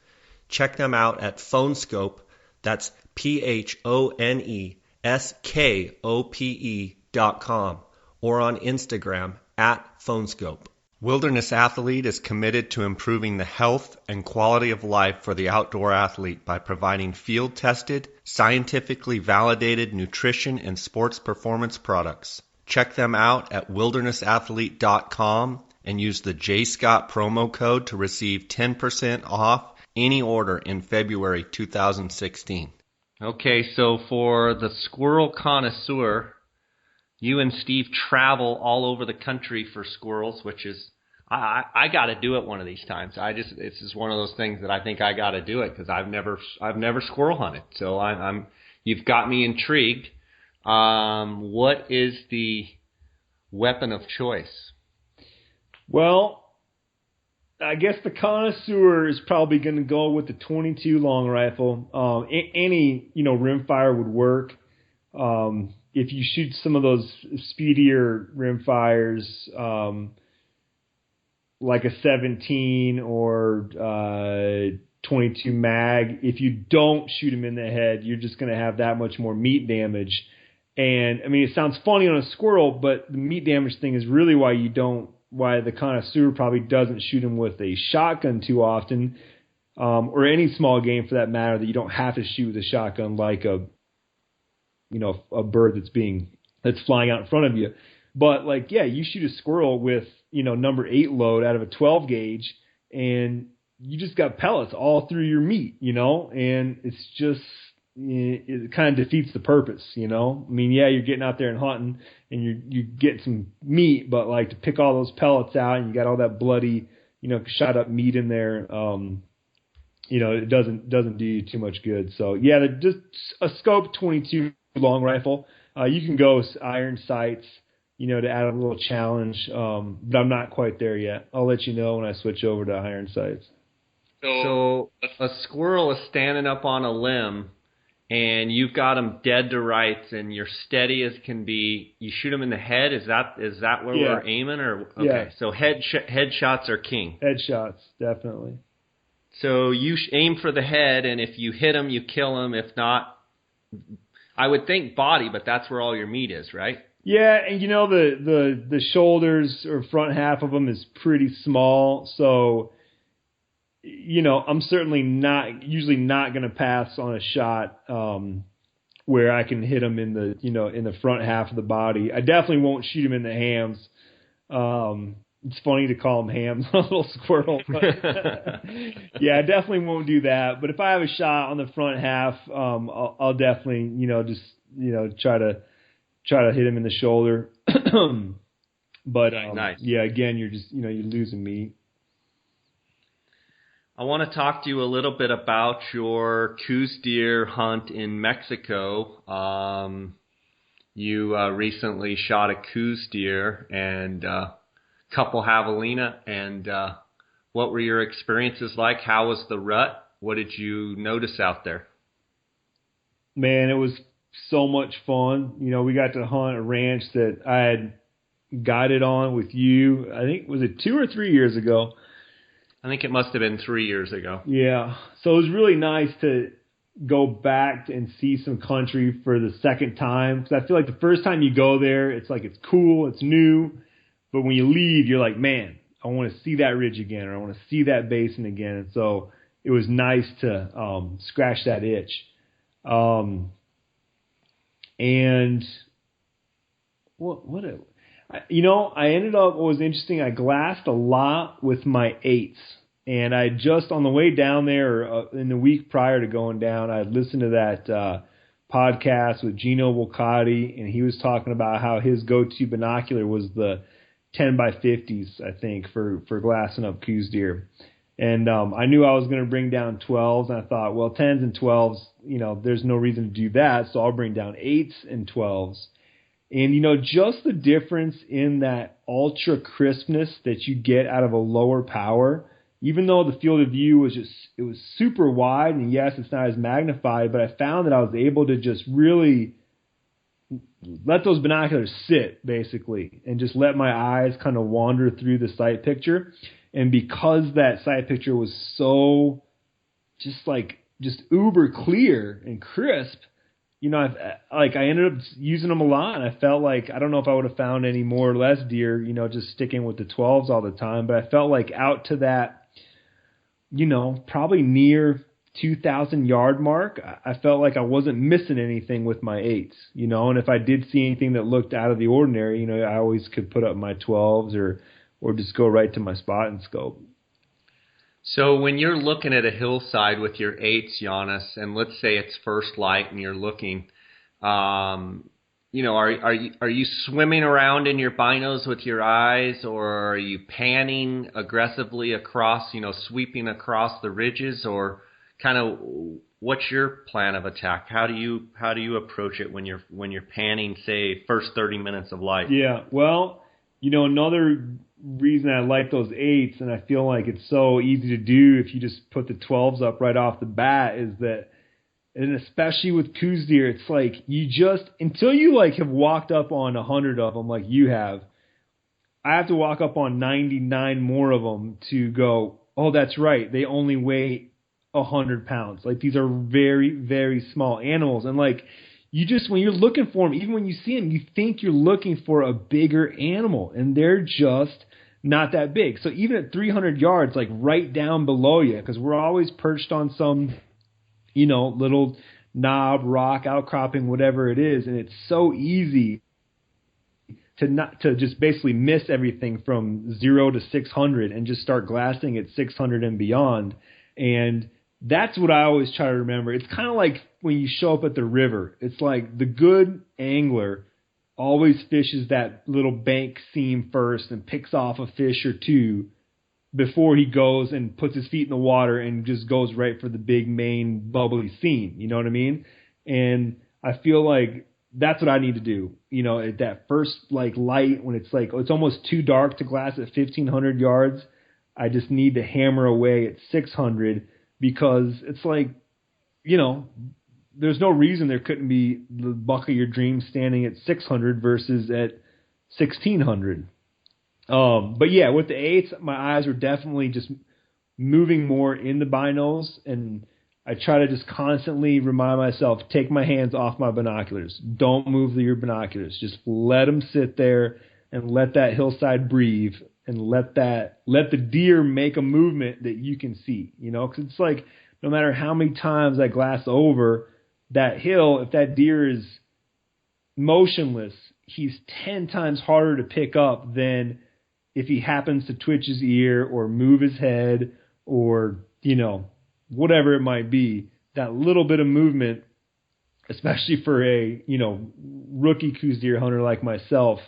Check them out at PhoneScope, that's PhoneSkope.com, or on Instagram at PhoneScope. Wilderness Athlete is committed to improving the health and quality of life for the outdoor athlete by providing field-tested, scientifically validated nutrition and sports performance products. Check them out at wildernessathlete.com and use the JScott promo code to receive 10% off any order in February 2016. Okay, so for the squirrel connoisseur, you and Steve travel all over the country for squirrels, which is, I got to do it one of these times. It's just one of those things that I think I got to do it because I've never squirrel hunted. So you've got me intrigued. What is the weapon of choice? Well, I guess the connoisseur is probably going to go with the 22 long rifle. Any rimfire would work. If you shoot some of those speedier rimfires, like a 17 or 22 mag, if you don't shoot them in the head, you're just going to have that much more meat damage. And I mean, it sounds funny on a squirrel, but the meat damage thing is really why the connoisseur probably doesn't shoot them with a shotgun too often, or any small game for that matter that you don't have to shoot with a shotgun like a bird that's flying out in front of you. But you shoot a squirrel with, number 8 load out of a 12 gauge and you just got pellets all through your meat, and it's just, it kind of defeats the purpose, I mean, yeah, you're getting out there and hunting and you get some meat, but to pick all those pellets out and you got all that bloody, shot up meat in there, it doesn't do you too much good. So yeah, just a scope 22 long rifle. You can go iron sights, to add a little challenge, but I'm not quite there yet. I'll let you know when I switch over to iron sights. So a squirrel is standing up on a limb, and you've got him dead to rights, and you're steady as can be. You shoot him in the head. Is that where we're aiming? Or okay, yeah. So head shots are king. Head shots, definitely. So you aim for the head, and if you hit him, you kill him. If not, I would think body, but that's where all your meat is, right? Yeah, and the shoulders or front half of them is pretty small, so I'm certainly usually not going to pass on a shot where I can hit them in the front half of the body. I definitely won't shoot them in the hams. It's funny to call them hams, a little squirrel. But yeah, I definitely won't do that. But if I have a shot on the front half, I'll definitely try to hit him in the shoulder. But nice. Yeah, again, you're just you're losing meat. I want to talk to you a little bit about your Coues deer hunt in Mexico. You recently shot a Coues deer and couple javelina, and what were your experiences like? How was the rut? What did you notice out there? Man, it was so much fun. We got to hunt a ranch that I had guided on with you. I think, was it 2 or 3 years ago? I think it must have been 3 years ago. Yeah. So it was really nice to go back and see some country for the second time. Because I feel like the first time you go there, it's like it's cool, it's new. But when you leave, you're like, man, I want to see that ridge again, or I want to see that basin again. And so it was nice to scratch that itch. And I ended up, what was interesting, I glassed a lot with my 8s. And I just, on the way down there, in the week prior to going down, I had listened to that podcast with Gino Volcati, and he was talking about how his go-to binocular was the 10 by 50s, I think, for glassing up Coues deer. And I knew I was going to bring down 12s, and I thought, well, 10s and 12s, there's no reason to do that, so I'll bring down 8s and 12s. And, just the difference in that ultra crispness that you get out of a lower power, even though the field of view was it was super wide, and yes, it's not as magnified, but I found that I was able to just really let those binoculars sit, basically, and just let my eyes kind of wander through the sight picture. And because that sight picture was so just uber clear and crisp, I ended up using them a lot, and I felt like, I don't know if I would have found any more or less deer, just sticking with the 12s all the time, but I felt like out to that, probably near 2,000 yard mark, I felt like I wasn't missing anything with my 8s, and if I did see anything that looked out of the ordinary, I always could put up my 12s or just go right to my spot and scope. So when you're looking at a hillside with your 8s, Janis, and let's say it's first light and you're looking, are you swimming around in your binos with your eyes, or are you panning aggressively across, sweeping across the ridges, or kind of what's your plan of attack? How do you approach it when you're panning, say, first 30 minutes of light? Yeah, well, another reason I like those 8s, and I feel like it's so easy to do if you just put the 12s up right off the bat, is that, and especially with Coues deer, it's like you just, until you have walked up on 100 of them like you have, I have to walk up on 99 more of them to go, oh, that's right, they only weigh 100 pounds. These are very, very small animals. And you just, when you're looking for them, even when you see them, you think you're looking for a bigger animal, and they're just not that big. So even at 300 yards, right down below you, because we're always perched on some, little knob, rock, outcropping, whatever it is, and it's so easy to just basically miss everything from 0 to 600 and just start glassing at 600 and beyond. And that's what I always try to remember. It's kind of like when you show up at the river. It's like the good angler always fishes that little bank seam first and picks off a fish or two before he goes and puts his feet in the water and just goes right for the big main bubbly seam. You know what I mean? And I feel like that's what I need to do. At that first light, when it's almost too dark to glass at 1,500 yards, I just need to hammer away at 600, because it's there's no reason there couldn't be the buck of your dreams standing at 600 versus at 1,600. But yeah, with the 8s, my eyes were definitely just moving more in the binos, and I try to just constantly remind myself, take my hands off my binoculars. Don't move your binoculars. Just let them sit there and let that hillside breathe, and let the deer make a movement that you can see, because it's like no matter how many times I glass over that hill, if that deer is motionless, he's 10 times harder to pick up than if he happens to twitch his ear or move his head or, whatever it might be. That little bit of movement, especially for a, rookie Coues deer hunter like myself,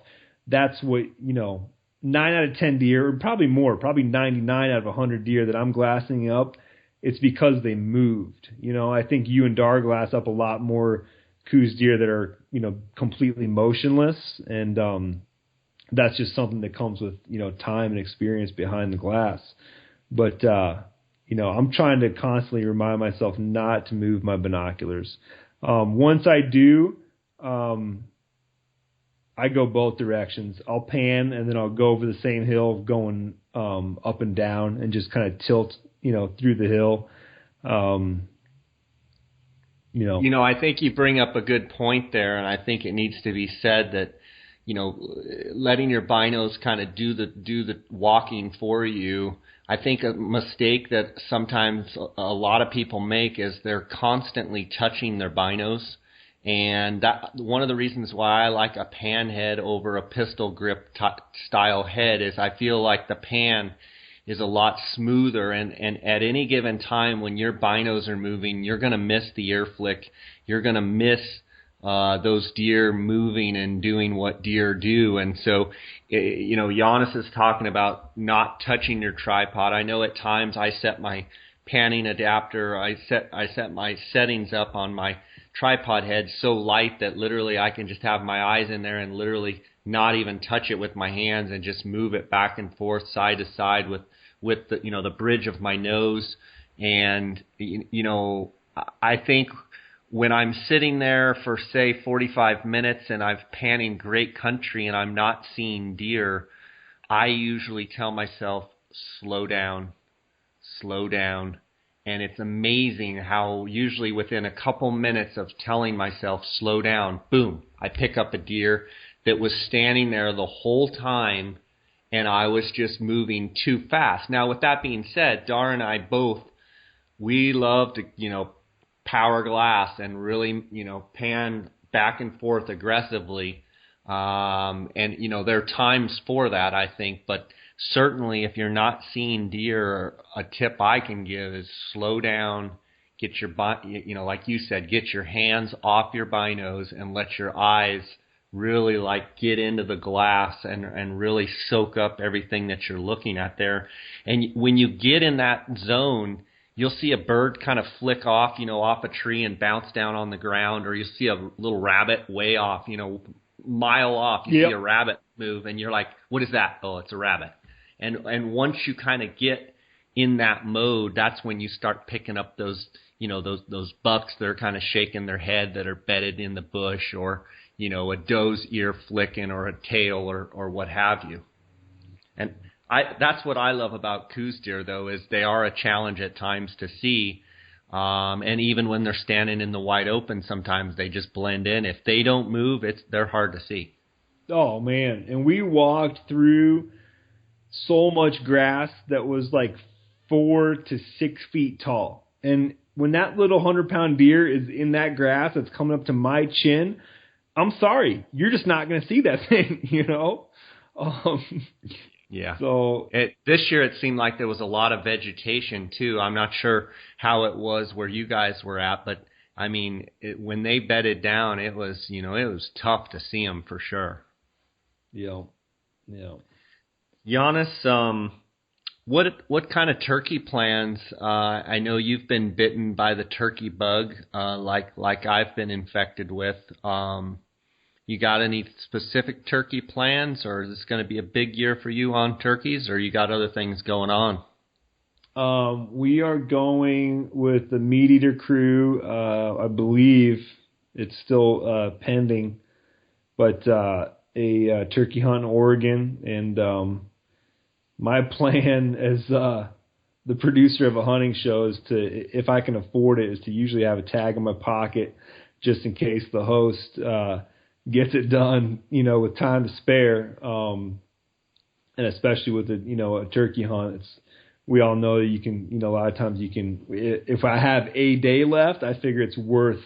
that's what, 9 out of 10 deer, or probably more, probably 99 out of 100 deer that I'm glassing up, it's because they moved. I think you and Dar glass up a lot more Coues deer that are, completely motionless. And that's just something that comes with, time and experience behind the glass. But, I'm trying to constantly remind myself not to move my binoculars. Once I do, I go both directions. I'll pan and then I'll go over the same hill going up and down and just kind of tilt, through the hill. I think you bring up a good point there, and I think it needs to be said that, letting your binos kind of do the walking for you. I think a mistake that sometimes a lot of people make is they're constantly touching their binos. And that one of the reasons why I like a pan head over a pistol grip style head is I feel like the pan is a lot smoother, and at any given time when your binos are moving, you're going to miss the ear flick. You're going to miss those deer moving and doing what deer do. And so, Janis is talking about not touching your tripod. I know at times I set my panning adapter, I set my settings up on my tripod head so light that literally I can just have my eyes in there and literally not even touch it with my hands and just move it back and forth side to side with the, the bridge of my nose. And, I think when I'm sitting there for, say, 45 minutes and I'm panning great country and I'm not seeing deer, I usually tell myself, slow down. And it's amazing how usually within a couple minutes of telling myself, slow down, boom, I pick up a deer that was standing there the whole time and I was just moving too fast. Now, with that being said, Dar and I both, we love to, power glass and really, pan back and forth aggressively. And, there are times for that, I think. But certainly if you're not seeing deer, a tip I can give is slow down, get your, like you said, get your hands off your binos and let your eyes really get into the glass and really soak up everything that you're looking at there. And when you get in that zone, you'll see a bird kind of flick off, off a tree and bounce down on the ground, or you'll see a little rabbit way off, mile off. You see a rabbit move, and you're like, what is that? Oh, it's a rabbit. And once you kind of get in that mode, that's when you start picking up those, those bucks that are kind of shaking their head that are bedded in the bush, or, a doe's ear flicking, or a tail, or what have you. And that's what I love about Coues deer, though, is they are a challenge at times to see. And even when they're standing in the wide open, sometimes they just blend in. If they don't move, they're hard to see. Oh, man. And we walked through so much grass that was 4 to 6 feet tall. And when that little 100-pound deer is in that grass that's coming up to my chin, I'm sorry, you're just not going to see that thing, Yeah. So this year it seemed like there was a lot of vegetation too. I'm not sure how it was where you guys were at, but I mean, when they bedded down, it was, it was tough to see them for sure. Yeah. Janis, what kind of turkey plans? I know you've been bitten by the turkey bug, like I've been infected with. You got any specific turkey plans, or is this going to be a big year for you on turkeys, or you got other things going on? We are going with the Meateater crew. I believe it's still pending, but a turkey hunt in Oregon. And my plan is the producer of a hunting show is to, if I can afford it, is to usually have a tag in my pocket just in case the host gets it done, with time to spare. And especially with a turkey hunt, we all know that you can, a lot of times you can, if I have a day left, I figure it's worth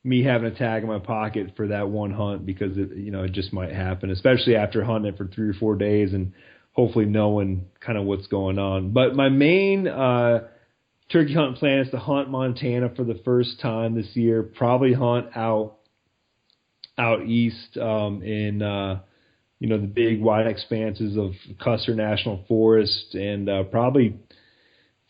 me having a tag in my pocket for that one hunt, because it just might happen, especially after hunting it for 3 or 4 days and hopefully knowing kind of what's going on. But my main turkey hunt plan is to hunt Montana for the first time this year, probably hunt out east in the big wide expanses of Custer National Forest, and probably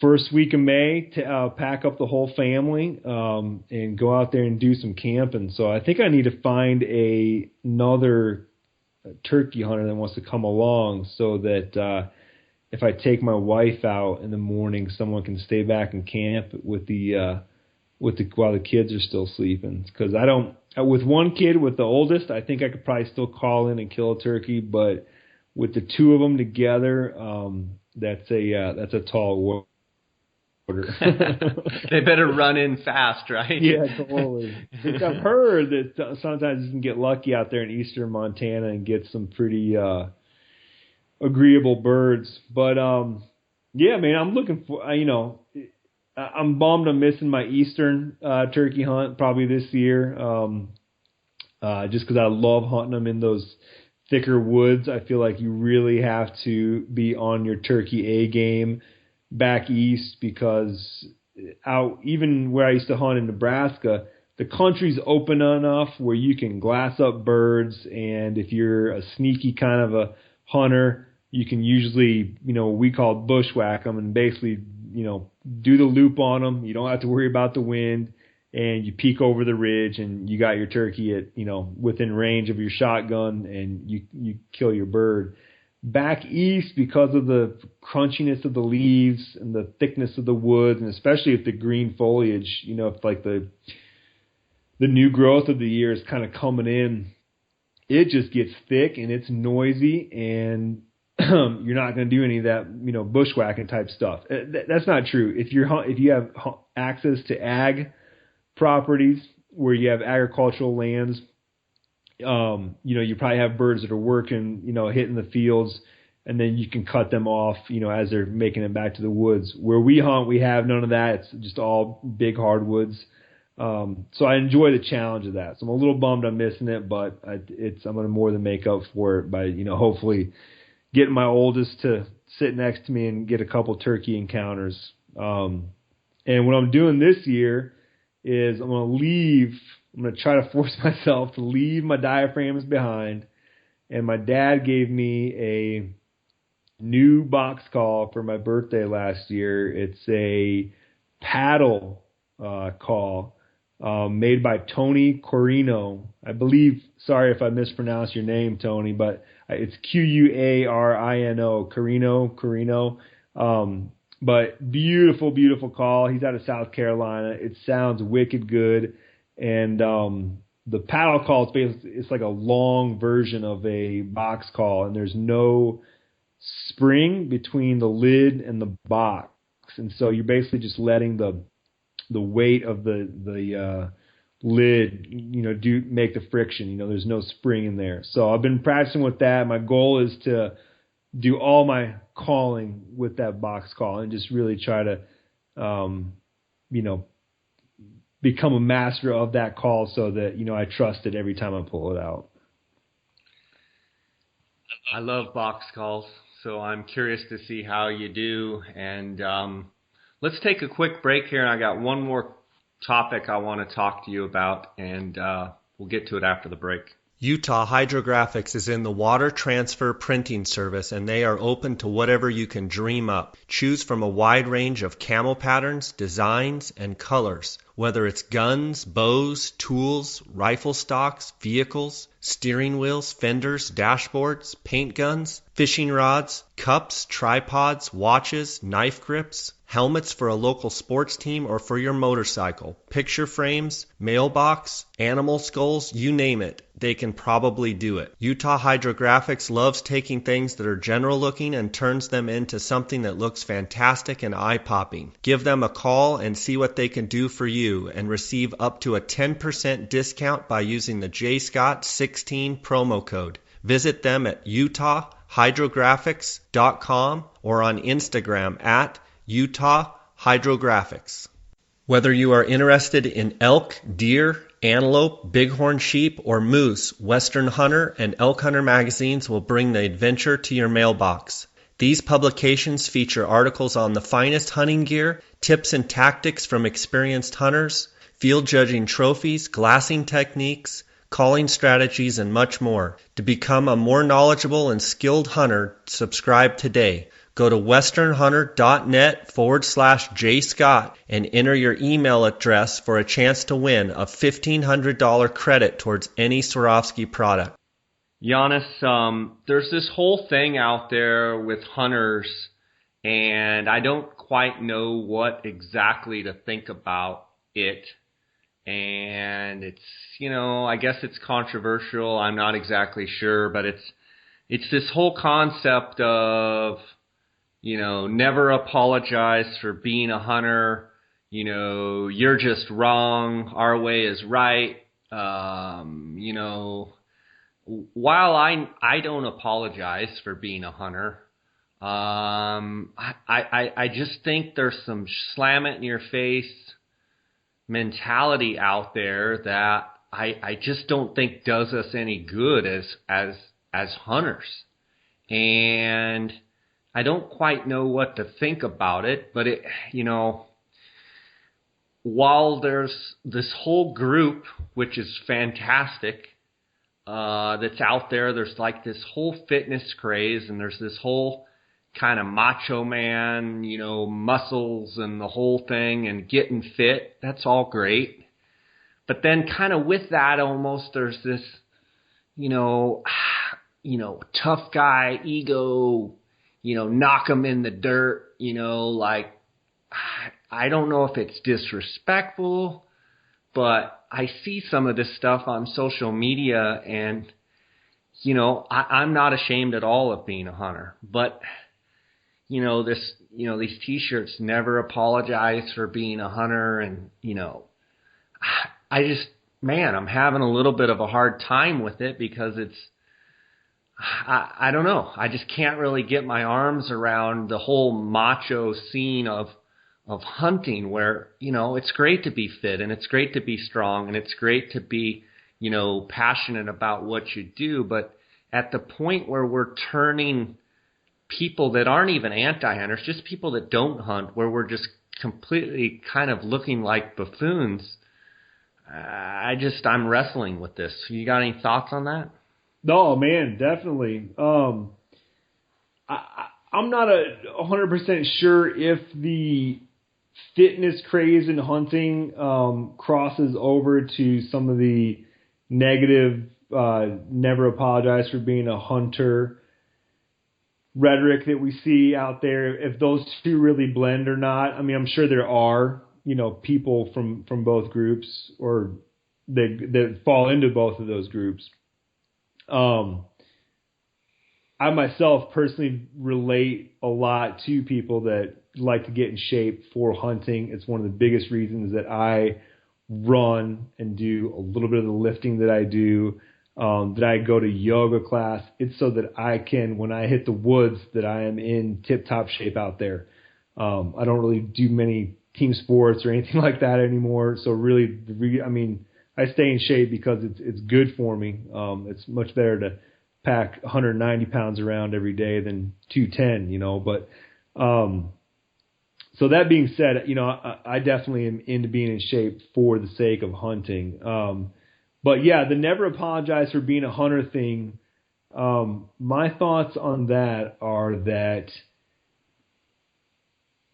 first week of May to pack up the whole family and go out there and do some camping. So I think I need to find another turkey hunter that wants to come along, so that if I take my wife out in the morning, someone can stay back and camp with while the kids are still sleeping. Because with one kid, with the oldest, I think I could probably still call in and kill a turkey, but with the two of them together, that's a tall order. They better run in fast, right? Yeah, totally. I've heard that sometimes you can get lucky out there in eastern Montana and get some pretty agreeable birds. But yeah, man, I'm looking for, I'm bummed I'm missing my eastern turkey hunt probably this year, just because I love hunting them in those thicker woods. I feel like you really have to be on your turkey A game back east, because even where I used to hunt in Nebraska, the country's open enough where you can glass up birds, and if you're a sneaky kind of a hunter, you can usually, we call it bushwhack them, and basically, do the loop on them. You don't have to worry about the wind, and you peek over the ridge, and you got your turkey at, within range of your shotgun, and you kill your bird. Back east, because of the crunchiness of the leaves and the thickness of the woods, and especially if the green foliage, if like the new growth of the year is kind of coming in, it just gets thick and it's noisy, and you're not going to do any of that, bushwhacking type stuff. That's not true. If you have access to ag properties where you have agricultural lands, you probably have birds that are working, hitting the fields, and then you can cut them off, as they're making it back to the woods. Where we hunt, we have none of that. It's just all big hardwoods. So I enjoy the challenge of that. So I'm a little bummed I'm missing it, but I'm going to more than make up for it by, hopefully getting my oldest to sit next to me and get a couple turkey encounters. And what I'm doing this year is I'm going to try to force myself to leave my diaphragms behind. And my dad gave me a new box call for my birthday last year. It's a paddle call made by Tony Corino. I believe, sorry if I mispronounce your name, Tony, but it's Quarino, Corino. But beautiful, beautiful call. He's out of South Carolina. It sounds wicked good. And the paddle call is basically, it's like a long version of a box call, and there's no spring between the lid and the box. And so you're basically just letting the weight of the lid, make the friction. There's no spring in there. So I've been practicing with that. My goal is to do all my calling with that box call and just really try to, become a master of that call, so that, I trust it every time I pull it out. I love box calls, so I'm curious to see how you do. And let's take a quick break here. I got one more topic I want to talk to you about, and we'll get to it after the break. Utah Hydrographics is in the water transfer printing service, and they are open to whatever you can dream up. Choose from a wide range of camo patterns, designs, and colors. Whether it's guns, bows, tools, rifle stocks, vehicles, steering wheels, fenders, dashboards, paint guns, fishing rods, cups, tripods, watches, knife grips, helmets for a local sports team or for your motorcycle, picture frames, mailbox, animal skulls, you name it. they can probably do it. Utah Hydrographics loves taking things that are general looking and turns them into something that looks fantastic and eye-popping. Give them a call and see what they can do for you and receive up to a 10% discount by using the JScott16 promo code. Visit them at utahhydrographics.com or on Instagram at Utah Hydrographics. Whether you are interested in elk, deer, antelope, bighorn sheep, or moose, Western Hunter and Elk Hunter magazines will bring the adventure to your mailbox. These publications feature articles on the finest hunting gear, tips and tactics from experienced hunters, field judging trophies, glassing techniques, calling strategies, and much more. To become a more knowledgeable and skilled hunter, subscribe today. Go to westernhunter.net/jscott and enter your email address for a chance to win a $1,500 credit towards any Swarovski product. Janis, there's this whole thing out there with hunters, and I don't quite know what exactly to think about it. And it's, I guess it's controversial. I'm not exactly sure, but it's this whole concept of, never apologize for being a hunter. You're just wrong. Our way is right. While I don't apologize for being a hunter, I just think there's some slam it in your face mentality out there that I just don't think does us any good as hunters. And I don't quite know what to think about it, but while there's this whole group, which is fantastic, that's out there, there's like this whole fitness craze, and there's this whole kind of macho man, muscles and the whole thing and getting fit. That's all great. But then kind of with that almost there's this, tough guy ego, knock him in the dirt, like, I don't know if it's disrespectful, but I see some of this stuff on social media and, I'm not ashamed at all of being a hunter, but, these t-shirts, never apologize for being a hunter. And, I'm having a little bit of a hard time with it because it's, I don't know. I just can't really get my arms around the whole macho scene of hunting where, it's great to be fit and it's great to be strong and it's great to be, passionate about what you do. But at the point where we're turning people that aren't even anti-hunters, just people that don't hunt, where we're just completely kind of looking like buffoons, I'm wrestling with this. You got any thoughts on that? No, man, definitely. I'm not 100% sure if the fitness craze in hunting crosses over to some of the negative never apologize for being a hunter rhetoric that we see out there, if those two really blend or not. I mean, I'm sure there are, people from both groups or that fall into both of those groups. I myself personally relate a lot to people that like to get in shape for hunting. It's one of the biggest reasons that I run and do a little bit of the lifting that I do, that I go to yoga class. It's so that I can, when I hit the woods, that I am in tip-top shape out there. I don't really do many team sports or anything like that anymore. So really, I stay in shape because it's good for me. It's much better to pack 190 pounds around every day than 210, but, so that being said, I definitely am into being in shape for the sake of hunting. But yeah, the never apologize for being a hunter thing. My thoughts on that are that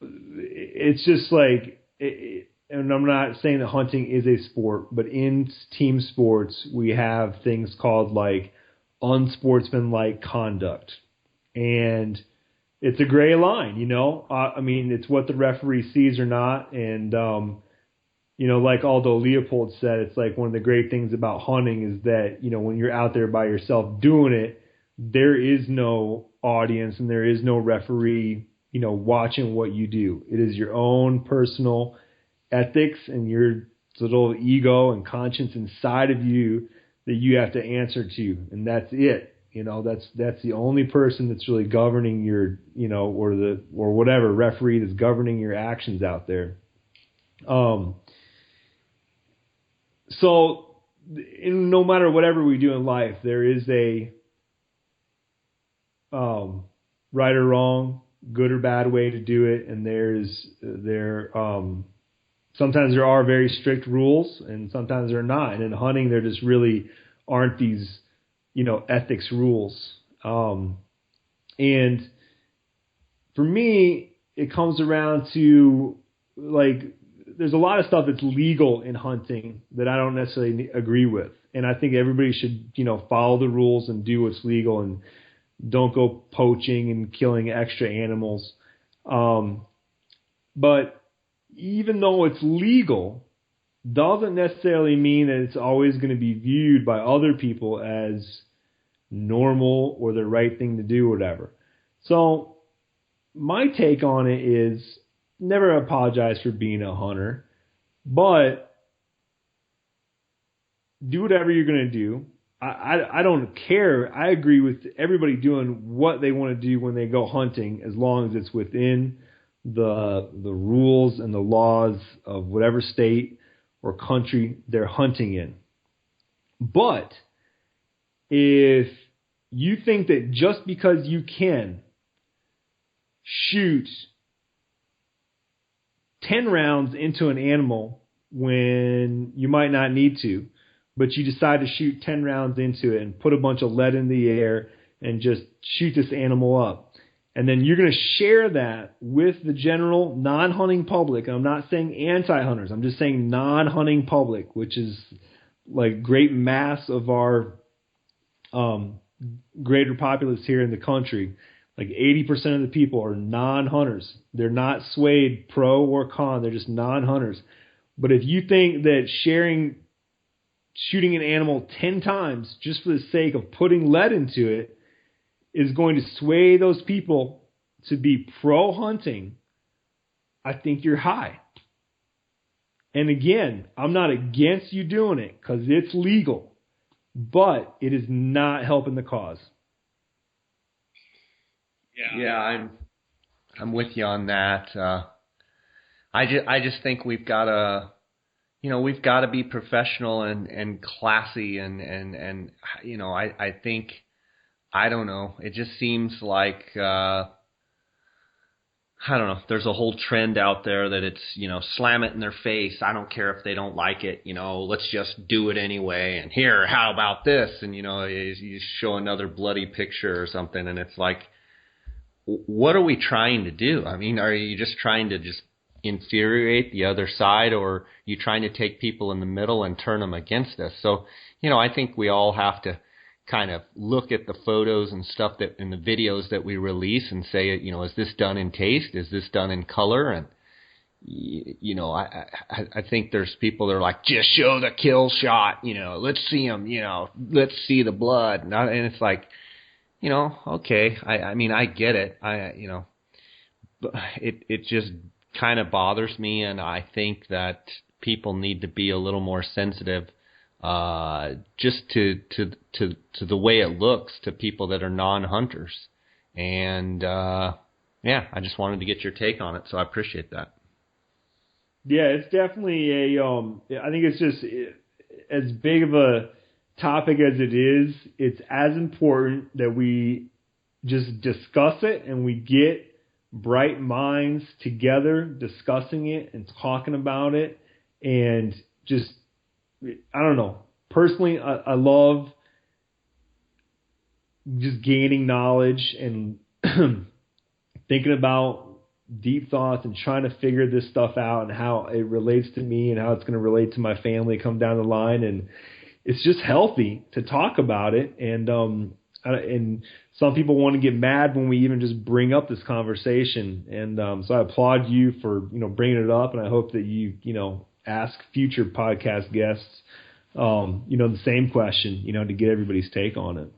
it's just like, and I'm not saying that hunting is a sport, but in team sports, we have things called like unsportsmanlike conduct. And it's a gray line, it's what the referee sees or not. And like Aldo Leopold said, it's like one of the great things about hunting is that, when you're out there by yourself doing it, there is no audience and there is no referee, watching what you do. It is your own personal ethics and your little ego and conscience inside of you that you have to answer to. And that's it. That's the only person that's really governing your, or whatever referee that's governing your actions out there. So no matter whatever we do in life, there is a right or wrong, good or bad way to do it, and sometimes there are very strict rules, and sometimes there are not. And in hunting, there just really aren't these, ethics rules. And for me, it comes around to there's a lot of stuff that's legal in hunting that I don't necessarily agree with. And I think everybody should, follow the rules and do what's legal and don't go poaching and killing extra animals. But even though it's legal, doesn't necessarily mean that it's always going to be viewed by other people as normal or the right thing to do, whatever. So my take on it is never apologize for being a hunter, but do whatever you're going to do. I don't care. I agree with everybody doing what they want to do when they go hunting, as long as it's within the rules and the laws of whatever state or country they're hunting in. But if you think that just because you can shoot 10 rounds into an animal when you might not need to, but you decide to shoot 10 rounds into it and put a bunch of lead in the air and just shoot this animal up, and then you're going to share that with the general non-hunting public. I'm not saying anti-hunters. I'm just saying non-hunting public, which is like great mass of our greater populace here in the country. Like 80% of the people are non-hunters. They're not swayed pro or con. They're just non-hunters. But if you think that shooting an animal 10 times just for the sake of putting lead into it is going to sway those people to be pro-hunting, I think you're high. And again, I'm not against you doing it because it's legal, but it is not helping the cause. Yeah, I'm with you on that. I just think we've got to be professional and classy and I think, I don't know, it just seems like I don't know, there's a whole trend out there that it's, slam it in their face. I don't care if they don't like it, let's just do it anyway. And here, how about this? And, you show another bloody picture or something, and it's like, what are we trying to do? I mean, are you just trying to just infuriate the other side, or are you trying to take people in the middle and turn them against us? So, I think we all have to kind of look at the photos and stuff that in the videos that we release and say, is this done in taste? Is this done in color? And, I think there's people that are like, just show the kill shot, let's see them, let's see the blood. And it's like, okay, I mean, I get it. But it just kind of bothers me, and I think that people need to be a little more sensitive, just to the way it looks to people that are non-hunters. And I just wanted to get your take on it, so I appreciate that. Yeah, it's definitely I think it's just as big of a topic as it is, it's as important that we just discuss it and we get bright minds together discussing it and talking about it. And just, I don't know, personally, I love just gaining knowledge and thinking about deep thoughts and trying to figure this stuff out and how it relates to me and how it's going to relate to my family come down the line. And it's just healthy to talk about it. And some people want to get mad when we even just bring up this conversation. And so I applaud you for, bringing it up. And I hope that you, ask future podcast guests, the same question, to get everybody's take on it.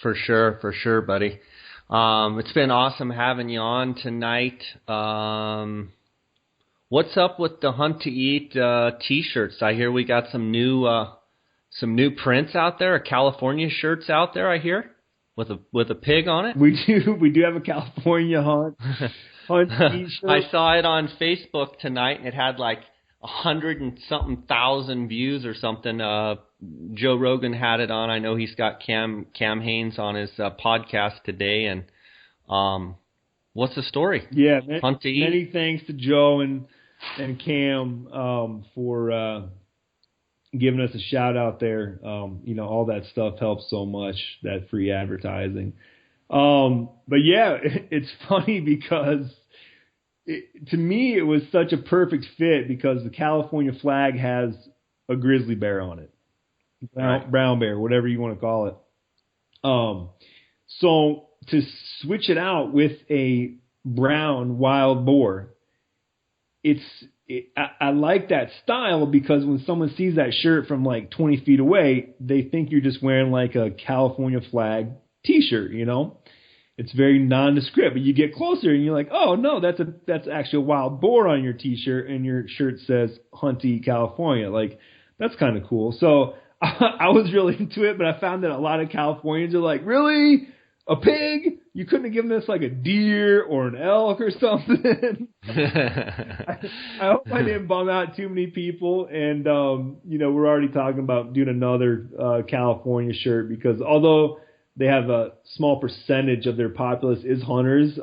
For sure, buddy. It's been awesome having you on tonight. What's up with the Hunt to Eat T-shirts? I hear we got some new prints out there, California shirts out there. I hear with a pig on it. We do have a California Hunt T-shirt. I saw it on Facebook tonight, and it had like 100 and something thousand views or something. Joe Rogan had it on. I know he's got Cam Haines on his podcast today. And what's the story? Yeah, Hunt to Eat. Many thanks to Joe and Cam for giving us a shout out there. All that stuff helps so much, that free advertising. But yeah, it's funny because to me it was such a perfect fit because the California flag has a grizzly bear on it. Brown bear, whatever you want to call it. So to switch it out with a brown wild boar, I like that style because when someone sees that shirt from like 20 feet away, they think you're just wearing like a California flag T-shirt, It's very nondescript, but you get closer and you're like, oh no, that's actually a wild boar on your T-shirt, and your shirt says Hunt to Eat California. Like, that's kind of cool. So I was really into it, but I found that a lot of Californians are like, really? A pig? You couldn't have given us like a deer or an elk or something. I hope I didn't bum out too many people. And, we're already talking about doing another California shirt because although they have a small percentage of their populace is hunters,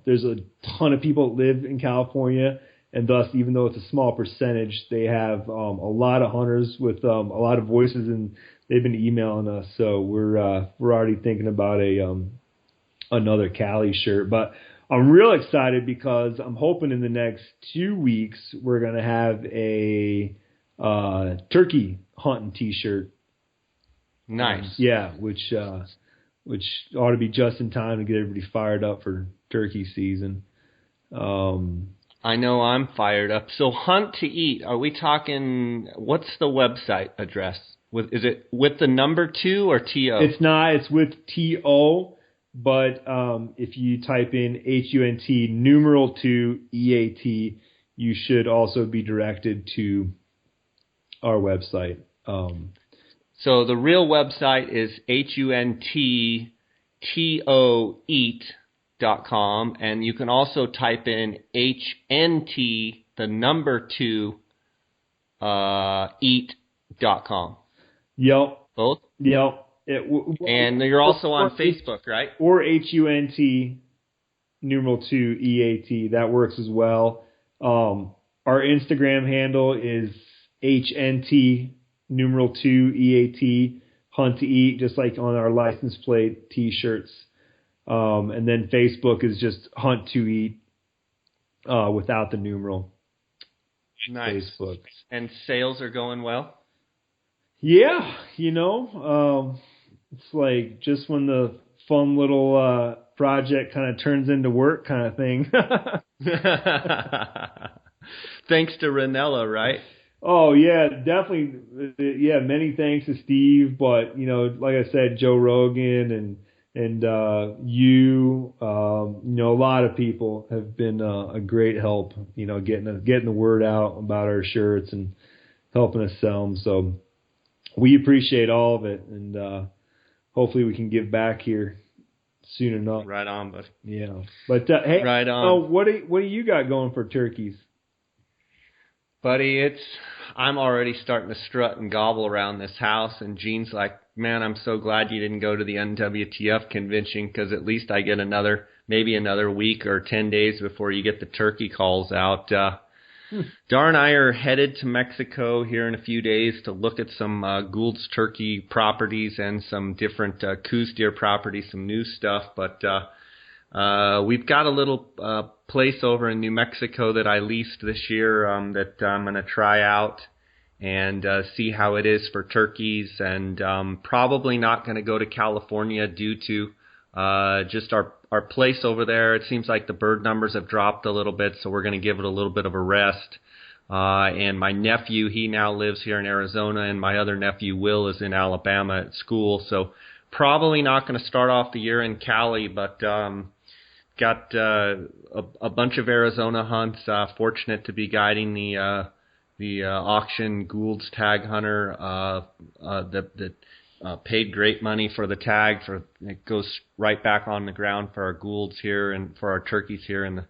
there's a ton of people that live in California. And thus, even though it's a small percentage, they have a lot of hunters with a lot of voices, and they've been emailing us. So we're already thinking about another Cali shirt. But I'm real excited because I'm hoping in the next 2 weeks we're gonna have a turkey hunting T-shirt. Nice. Yeah, which ought to be just in time to get everybody fired up for turkey season. I know I'm fired up. So Hunt to Eat, are we talking, what's the website address? Is it with the number 2 or TO? It's not. It's with TO, but if you type in HUNT numeral 2 EAT, you should also be directed to our website. So the real website is HUNTTOEat.com, and you can also type in HNT, the number 2, eat.com. Yep. Both? Yep. And you're also on Facebook, right? Or HUNT numeral 2 EAT. That works as well. Our Instagram handle is HNT numeral 2 EAT, Hunt to Eat, just like on our license plate T-shirts. And then Facebook is just Hunt to Eat without the numeral. Nice. Facebook. And sales are going well? Yeah, it's like just when the fun little project kind of turns into work kind of thing. Thanks to Ranella, right? Oh, yeah, definitely. Yeah, many thanks to Steve. But, like I said, Joe Rogan and you, a lot of people have been a great help, getting the word out about our shirts and helping us sell them. So we appreciate all of it. And hopefully we can give back here soon enough. Right on, bud. Yeah. But, hey, right on. What do you got going for turkeys? Buddy, I'm already starting to strut and gobble around this house, and Gene's like, man, I'm so glad you didn't go to the NWTF convention because at least I get maybe another week or 10 days before you get the turkey calls out. Dar and I are headed to Mexico here in a few days to look at some Gould's turkey properties and some different Coues deer properties, some new stuff, but we've got a little place over in New Mexico that I leased this year that I'm going to try out and see how it is for turkeys, and probably not going to go to California due to just our place over there. It seems like the bird numbers have dropped a little bit, so we're going to give it a little bit of a rest. And my nephew, he now lives here in Arizona, and my other nephew, Will, is in Alabama at school. So probably not going to start off the year in Cali, but got a bunch of Arizona hunts. Fortunate to be guiding the auction Gould's Tag Hunter that paid great money for the tag. It goes right back on the ground for our Goulds here and for our turkeys here in the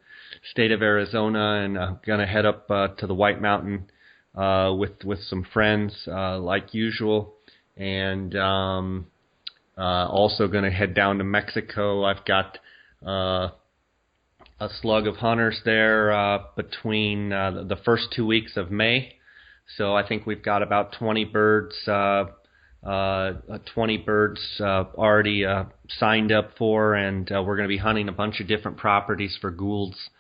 state of Arizona. And I'm going to head up to the White Mountain with some friends like usual. And also going to head down to Mexico. I've got a slug of hunters there between the first 2 weeks of May. So I think we've got about 20 birds already signed up for, and we're going to be hunting a bunch of different properties for Goulds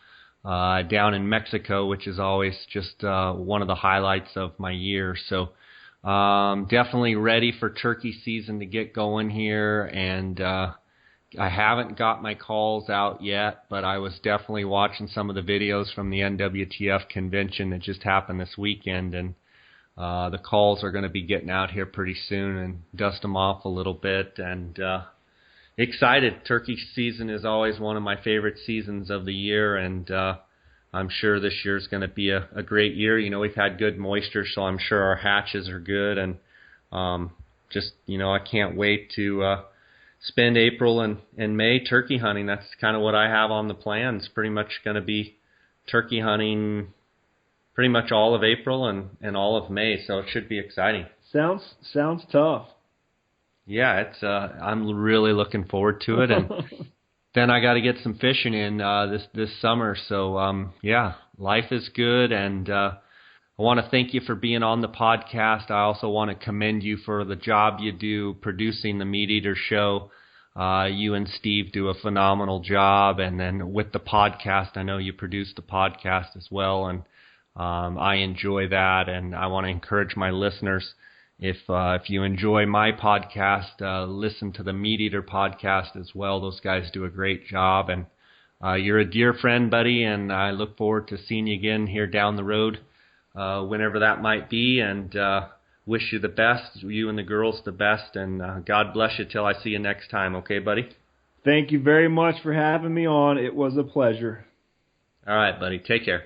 down in Mexico, which is always just one of the highlights of my year. So definitely ready for turkey season to get going here, and I haven't got my calls out yet, but I was definitely watching some of the videos from the NWTF convention that just happened this weekend, and the calls are going to be getting out here pretty soon and dust them off a little bit. And excited. Turkey season is always one of my favorite seasons of the year, and I'm sure this year's going to be a great year. You know, we've had good moisture, so I'm sure our hatches are good, and I can't wait to spend April and May turkey hunting. That's kind of what I have on the plans. Pretty much going to be turkey hunting pretty much all of April and all of May, so it should be exciting. Sounds tough. Yeah, it's I'm really looking forward to it, and then I got to get some fishing in this summer. So yeah, life is good, and I want to thank you for being on the podcast. I also want to commend you for the job you do producing the Meateater show. You and Steve do a phenomenal job, and then with the podcast, I know you produce the podcast as well, and I enjoy that, and I want to encourage my listeners, if you enjoy my podcast, listen to the Meateater podcast as well. Those guys do a great job, and you're a dear friend, buddy, and I look forward to seeing you again here down the road, whenever that might be, and wish you the best, you and the girls the best, and God bless you till I see you next time. Okay, buddy? Thank you very much for having me on. It was a pleasure. All right, buddy. Take care.